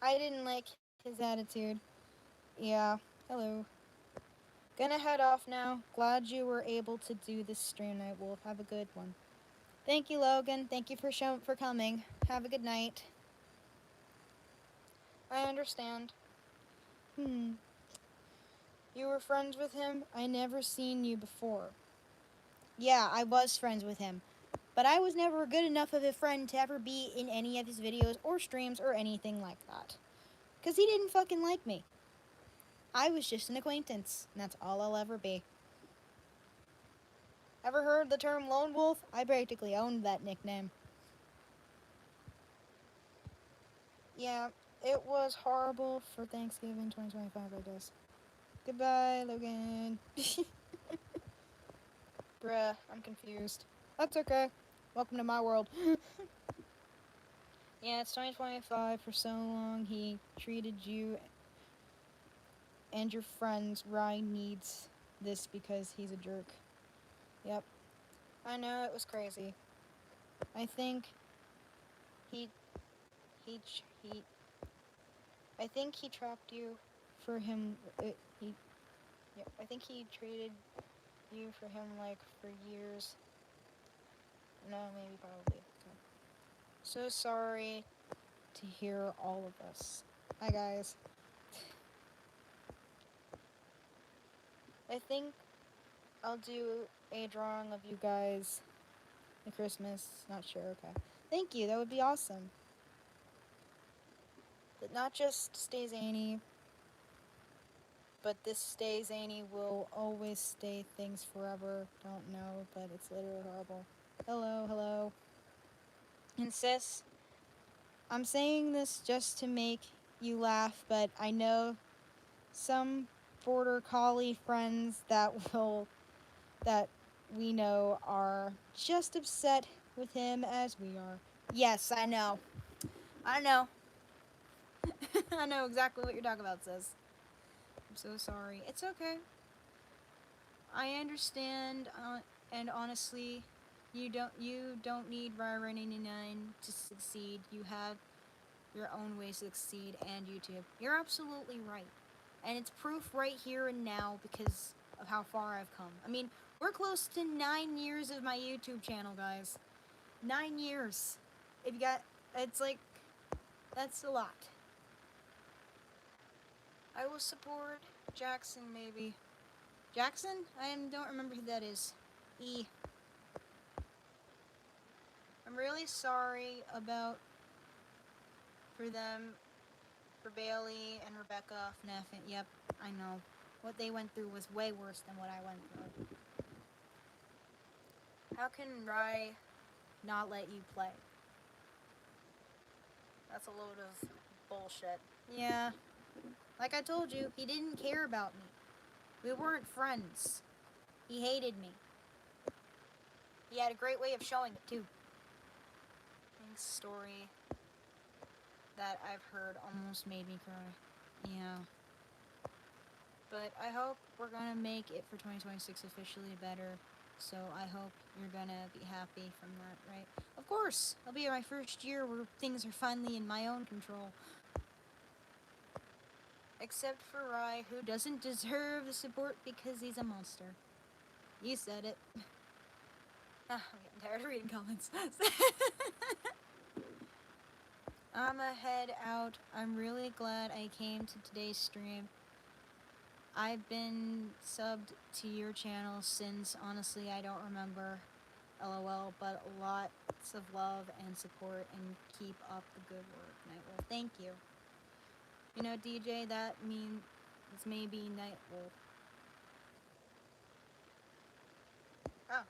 I didn't like his attitude. Yeah, hello. Gonna head off now. Glad you were able to do this stream, Nightwolf. Have a good one. Thank you, Logan. Thank you for coming. Have a good night. I understand. You were friends with him? I never seen you before. Yeah, I was friends with him. But I was never good enough of a friend to ever be in any of his videos or streams or anything like that. Because he didn't fucking like me. I was just an acquaintance, and that's all I'll ever be. Ever heard the term lone wolf? I practically owned that nickname. Yeah, it was horrible for Thanksgiving 2025, I guess. Goodbye, Logan. Bruh, I'm confused. That's okay. Welcome to my world. Yeah, it's 2025. For so long, he treated you and your friends. Rye needs this because he's a jerk. Yep. I know, it was crazy. I think he he I think he trapped you for him. I think he treated you for him like for years. No, maybe probably. Okay. So sorry to hear all of this. Hi guys. I think I'll do a drawing of you guys at Christmas. Not sure. Okay. Thank you. That would be awesome. But not just stay zany, but this stay zany will always stay things forever. Don't know, but it's literally horrible. Hello, hello. And sis, I'm saying this just to make you laugh, but I know some border collie friends that we know are just upset with him as we are. Yes, I know. I know. I know exactly what you're talking about, sis. I'm so sorry. It's okay. I understand, and honestly, you don't need Rye-Rye99 to succeed. You have your own ways to succeed, and YouTube. You're absolutely right. And it's proof right here and now because of how far I've come. I mean, we're close to 9 years of my YouTube channel, guys. 9 years. If you got, it's like, that's a lot. I will support Jackson, maybe. Jackson? I don't remember who that is. E. I'm really sorry about, for them, for Bailey and Rebecca, FNF, and yep, I know. What they went through was way worse than what I went through. How can Rye not let you play? That's a load of bullshit. Yeah. Like I told you, he didn't care about me. We weren't friends. He hated me. He had a great way of showing it, too. Story that I've heard almost made me cry. Yeah. But I hope we're gonna make it for 2026 officially better. So I hope you're gonna be happy from that, right? Of course! It'll be my first year where things are finally in my own control. Except for Rye, who doesn't deserve the support because he's a monster. You said it. I'm getting tired of reading comments. I'ma head out. I'm really glad I came to today's stream. I've been subbed to your channel since, honestly, I don't remember. LOL, but lots of love and support, and keep up the good work, Nightwolf. Thank you. You know, DJ, that means it's maybe Nightwolf. Oh.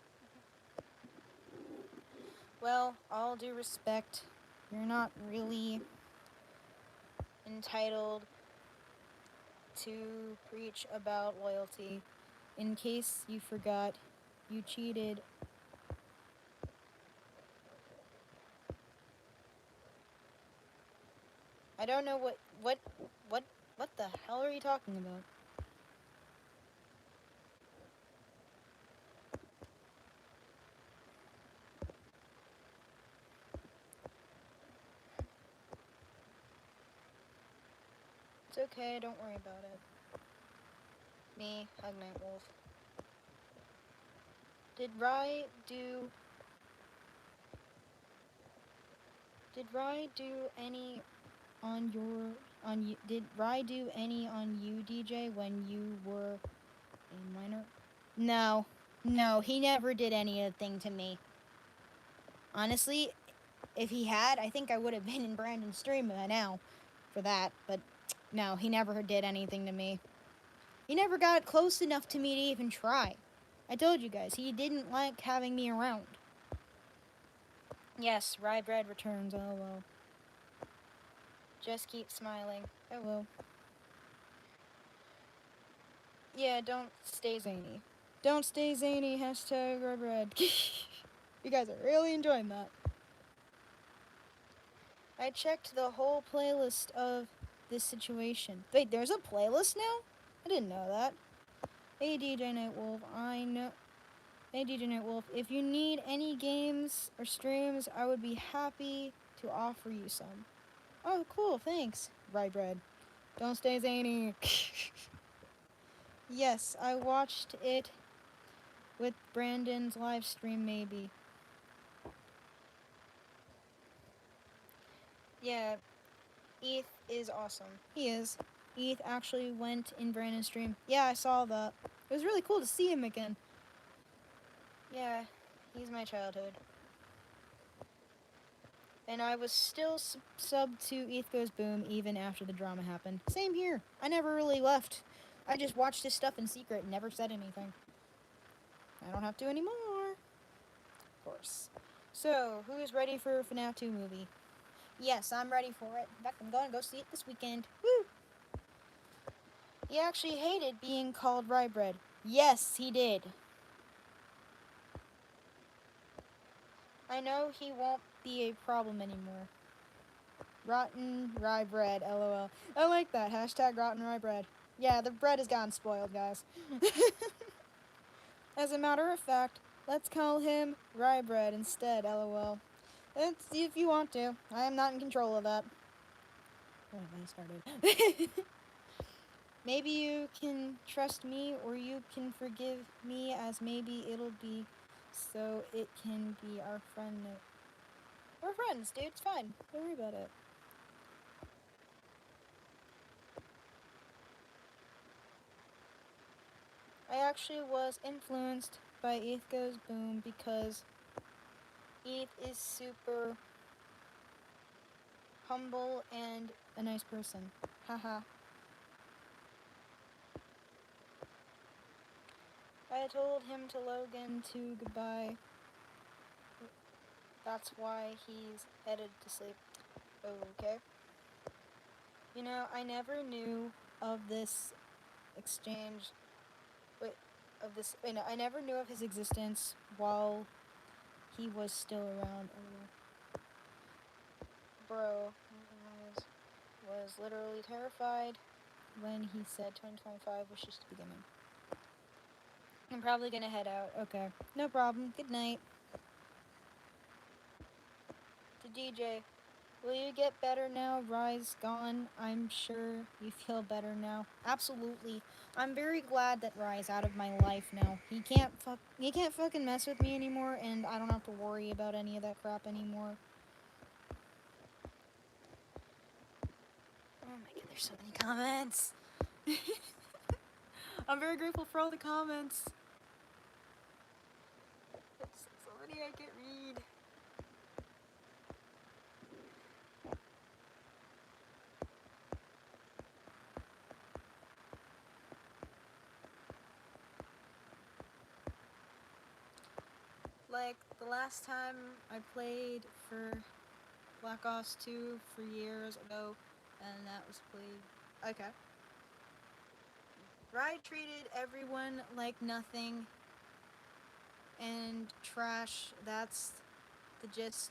Well, all due respect, you're not really entitled to preach about loyalty. In case you forgot, you cheated. I don't know what the hell are you talking about? It's okay, don't worry about it. Me, Hug Nightwolf. Did Rye do any on your on you? Did Rye do any on you, DJ, when you were a minor? No, he never did anything to me. Honestly, if he had, I think I would have been in Brandon's stream by now for that. But no, he never did anything to me. He never got close enough to me to even try. I told you guys, he didn't like having me around. Yes, Rye Bread returns, LOL. Just keep smiling. I will. Yeah, don't stay zany. Don't stay zany, hashtag Rye Bread. You guys are really enjoying that. I checked the whole playlist of this situation. Wait, there's a playlist now? I didn't know that. Hey DJ Nightwolf, I know. Hey DJ Nightwolf, if you need any games or streams, I would be happy to offer you some. Oh, cool, thanks. Rye Bread. Don't stay zany. Yes, I watched it with Brandon's live stream, maybe. Yeah, Eth is awesome. He is. Eth actually went in Brandon's stream. Yeah, I saw that. It was really cool to see him again. Yeah, he's my childhood. And I was still sub to ETH Goes Boom even after the drama happened. Same here. I never really left. I just watched his stuff in secret and never said anything. I don't have to anymore. Of course. So, who is ready for a FNAF 2 movie? Yes, I'm ready for it. In fact, I'm going to go see it this weekend. Woo! He actually hated being called rye bread. Yes, he did. I know he won't be a problem anymore. Rotten rye bread, lol. I like that. Hashtag rotten rye bread. Yeah, the bread has gotten spoiled, guys. As a matter of fact, let's call him rye bread instead, lol. Let's see if you want to. I am not in control of that. Oh, I started. Maybe you can trust me or you can forgive me as maybe it'll be so it can be our friend. We're friends, dude. It's fine. Don't worry about it. I actually was influenced by ETH Goes Boom because ETH is super humble and a nice person. Haha. I told him to Logan to goodbye. That's why he's headed to sleep. Okay. You know, I never knew of this exchange. Wait, of this. Wait, no, I never knew of his existence while he was still around. Bro was literally terrified when he said 2025 was just the beginning. I'm probably gonna head out. Okay. No problem. Good night. To DJ. Will you get better now? Rye's gone. I'm sure you feel better now. Absolutely. I'm very glad that Rye's out of my life now. He can't fucking mess with me anymore, and I don't have to worry about any of that crap anymore. Oh my god, there's so many comments. I'm very grateful for all the comments. There's so many I can't read. Like, the last time I played for Black Ops 2 for years ago, and that was played. Okay. Rye treated everyone like nothing and trash. That's the gist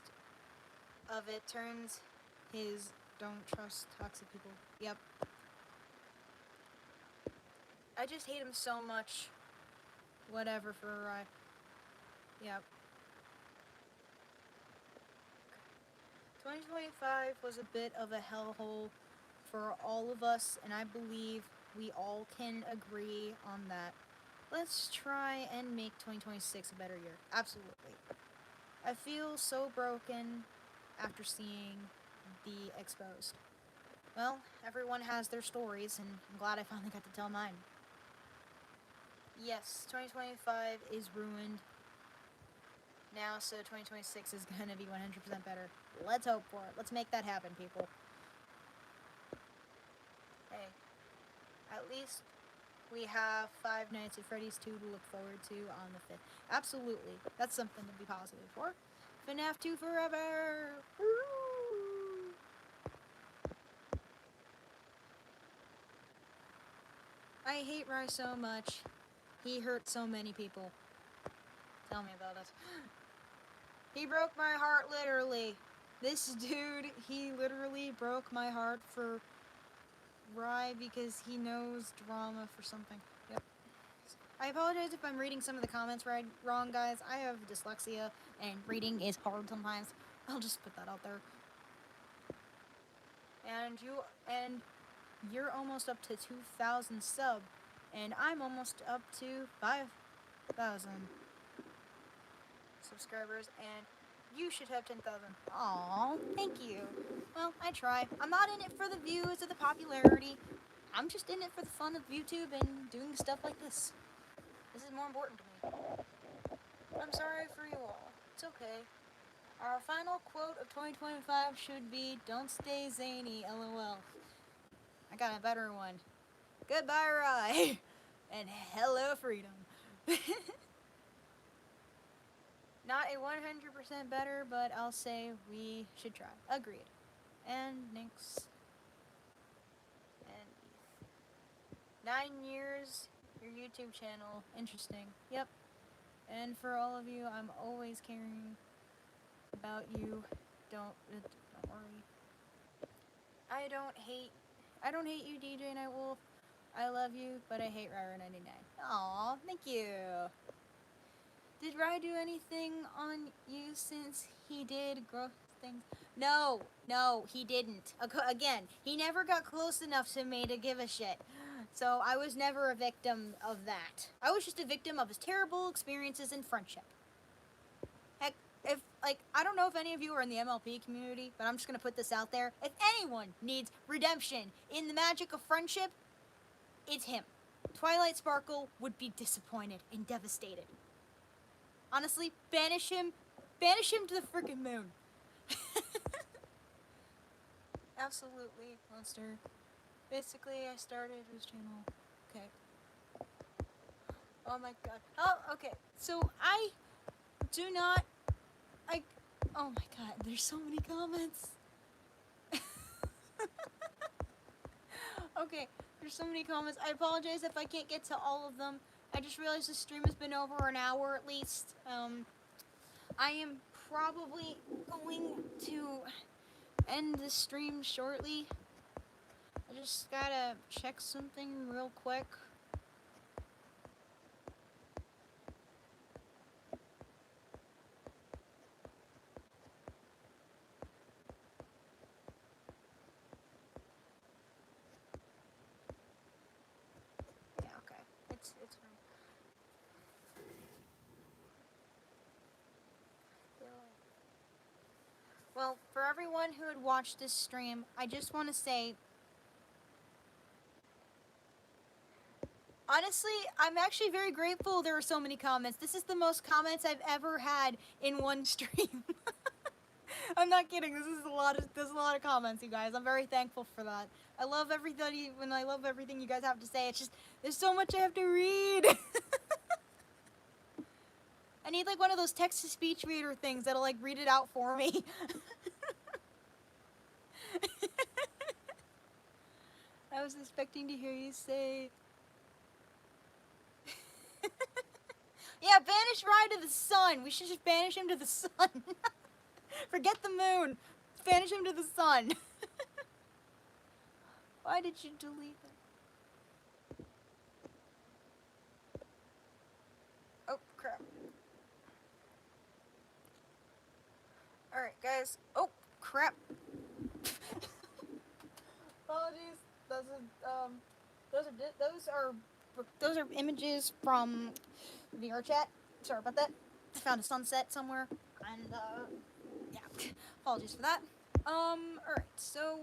of it. Turns his don't trust toxic people. Yep. I just hate him so much. Whatever for Rye. Yep. 2025 was a bit of a hellhole for all of us, and I believe we all can agree on that. Let's try and make 2026 a better year. Absolutely. I feel so broken after seeing the exposed. Well, everyone has their stories, and I'm glad I finally got to tell mine. Yes, 2025 is ruined now, so 2026 is gonna be 100% better. Let's hope for it. Let's make that happen, people. Hey, at least we have Five Nights at Freddy's 2 to look forward to on the 5th. Absolutely. That's something to be positive for. FNAF 2 forever! Woo! I hate Rye so much. He hurt so many people. Tell me about it. He broke my heart, literally. This dude, he literally broke my heart for Rye because he knows drama for something. Yep. I apologize if I'm reading some of the comments wrong, guys. I have dyslexia, and reading is hard sometimes. I'll just put that out there. And you're almost up to 2,000 sub, and I'm almost up to 5,000 subscribers, and you should have 10,000. Aww, thank you. Well, I try. I'm not in it for the views or the popularity. I'm just in it for the fun of YouTube and doing stuff like this. This is more important to me. I'm sorry for you all. It's okay. Our final quote of 2025 should be, "Don't stay zany, LOL." I got a better one. Goodbye, Rye. And hello, freedom. Not a 100% better, but I'll say we should try. Agreed. And next. And 9 years, your YouTube channel. Interesting. Yep. And for all of you, I'm always caring about you. Don't worry. I don't hate you, DJ Nightwolf. I love you, but I hate Rye-Rye99. Aw, thank you. Did Rye do anything on you since he did growth things? No, he didn't. Again, he never got close enough to me to give a shit. So I was never a victim of that. I was just a victim of his terrible experiences in friendship. Heck, I don't know if any of you are in the MLP community, but I'm just gonna put this out there. If anyone needs redemption in the magic of friendship, it's him. Twilight Sparkle would be disappointed and devastated. Honestly, banish him to the freaking moon. Absolutely, monster. Basically, I started his channel. Okay. Oh my god. Oh, okay. So oh my god, there's so many comments. Okay, there's so many comments. I apologize if I can't get to all of them. I just realized the stream has been over an hour at least. I am probably going to end the stream shortly. I just gotta check something real quick. Yeah, okay. It's fine. Well, for everyone who had watched this stream, I just want to say, honestly, I'm actually very grateful there were so many comments. This is the most comments I've ever had in one stream. I'm not kidding. This is a lot of comments, you guys. I'm very thankful for that. I love everybody when I love everything you guys have to say. It's just there's so much I have to read. I need like one of those text-to-speech reader things that'll like read it out for me. I was expecting to hear you say. Yeah, banish Rye to the sun. We should just banish him to the sun. Forget the moon. Banish him to the sun. Why did you delete it? Oh, crap. Alright, guys. Oh, crap. Apologies. Those are images from VR chat. Sorry about that. I found a sunset somewhere, and yeah. Apologies for that. Alright, so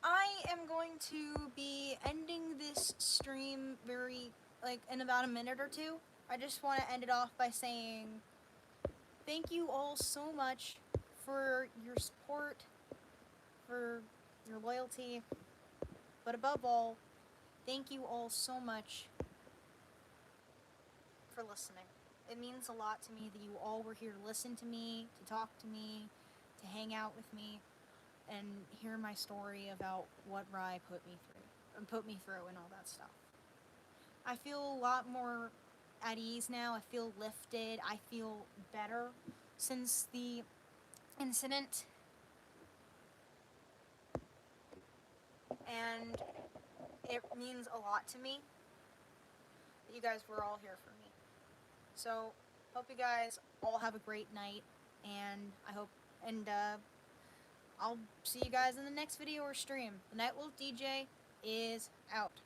I am going to be ending this stream in about a minute or two. I just want to end it off by saying thank you all so much for your support, for your loyalty, but above all, thank you all so much for listening. It means a lot to me that you all were here to listen to me, to talk to me, to hang out with me, and hear my story about what Rye put me through and all that stuff. I feel a lot more at ease now. I feel lifted. I feel better since the incident. And it means a lot to me that you guys were all here for me. So, hope you guys all have a great night, and I'll see you guys in the next video or stream. The Nightwolf DJ is out.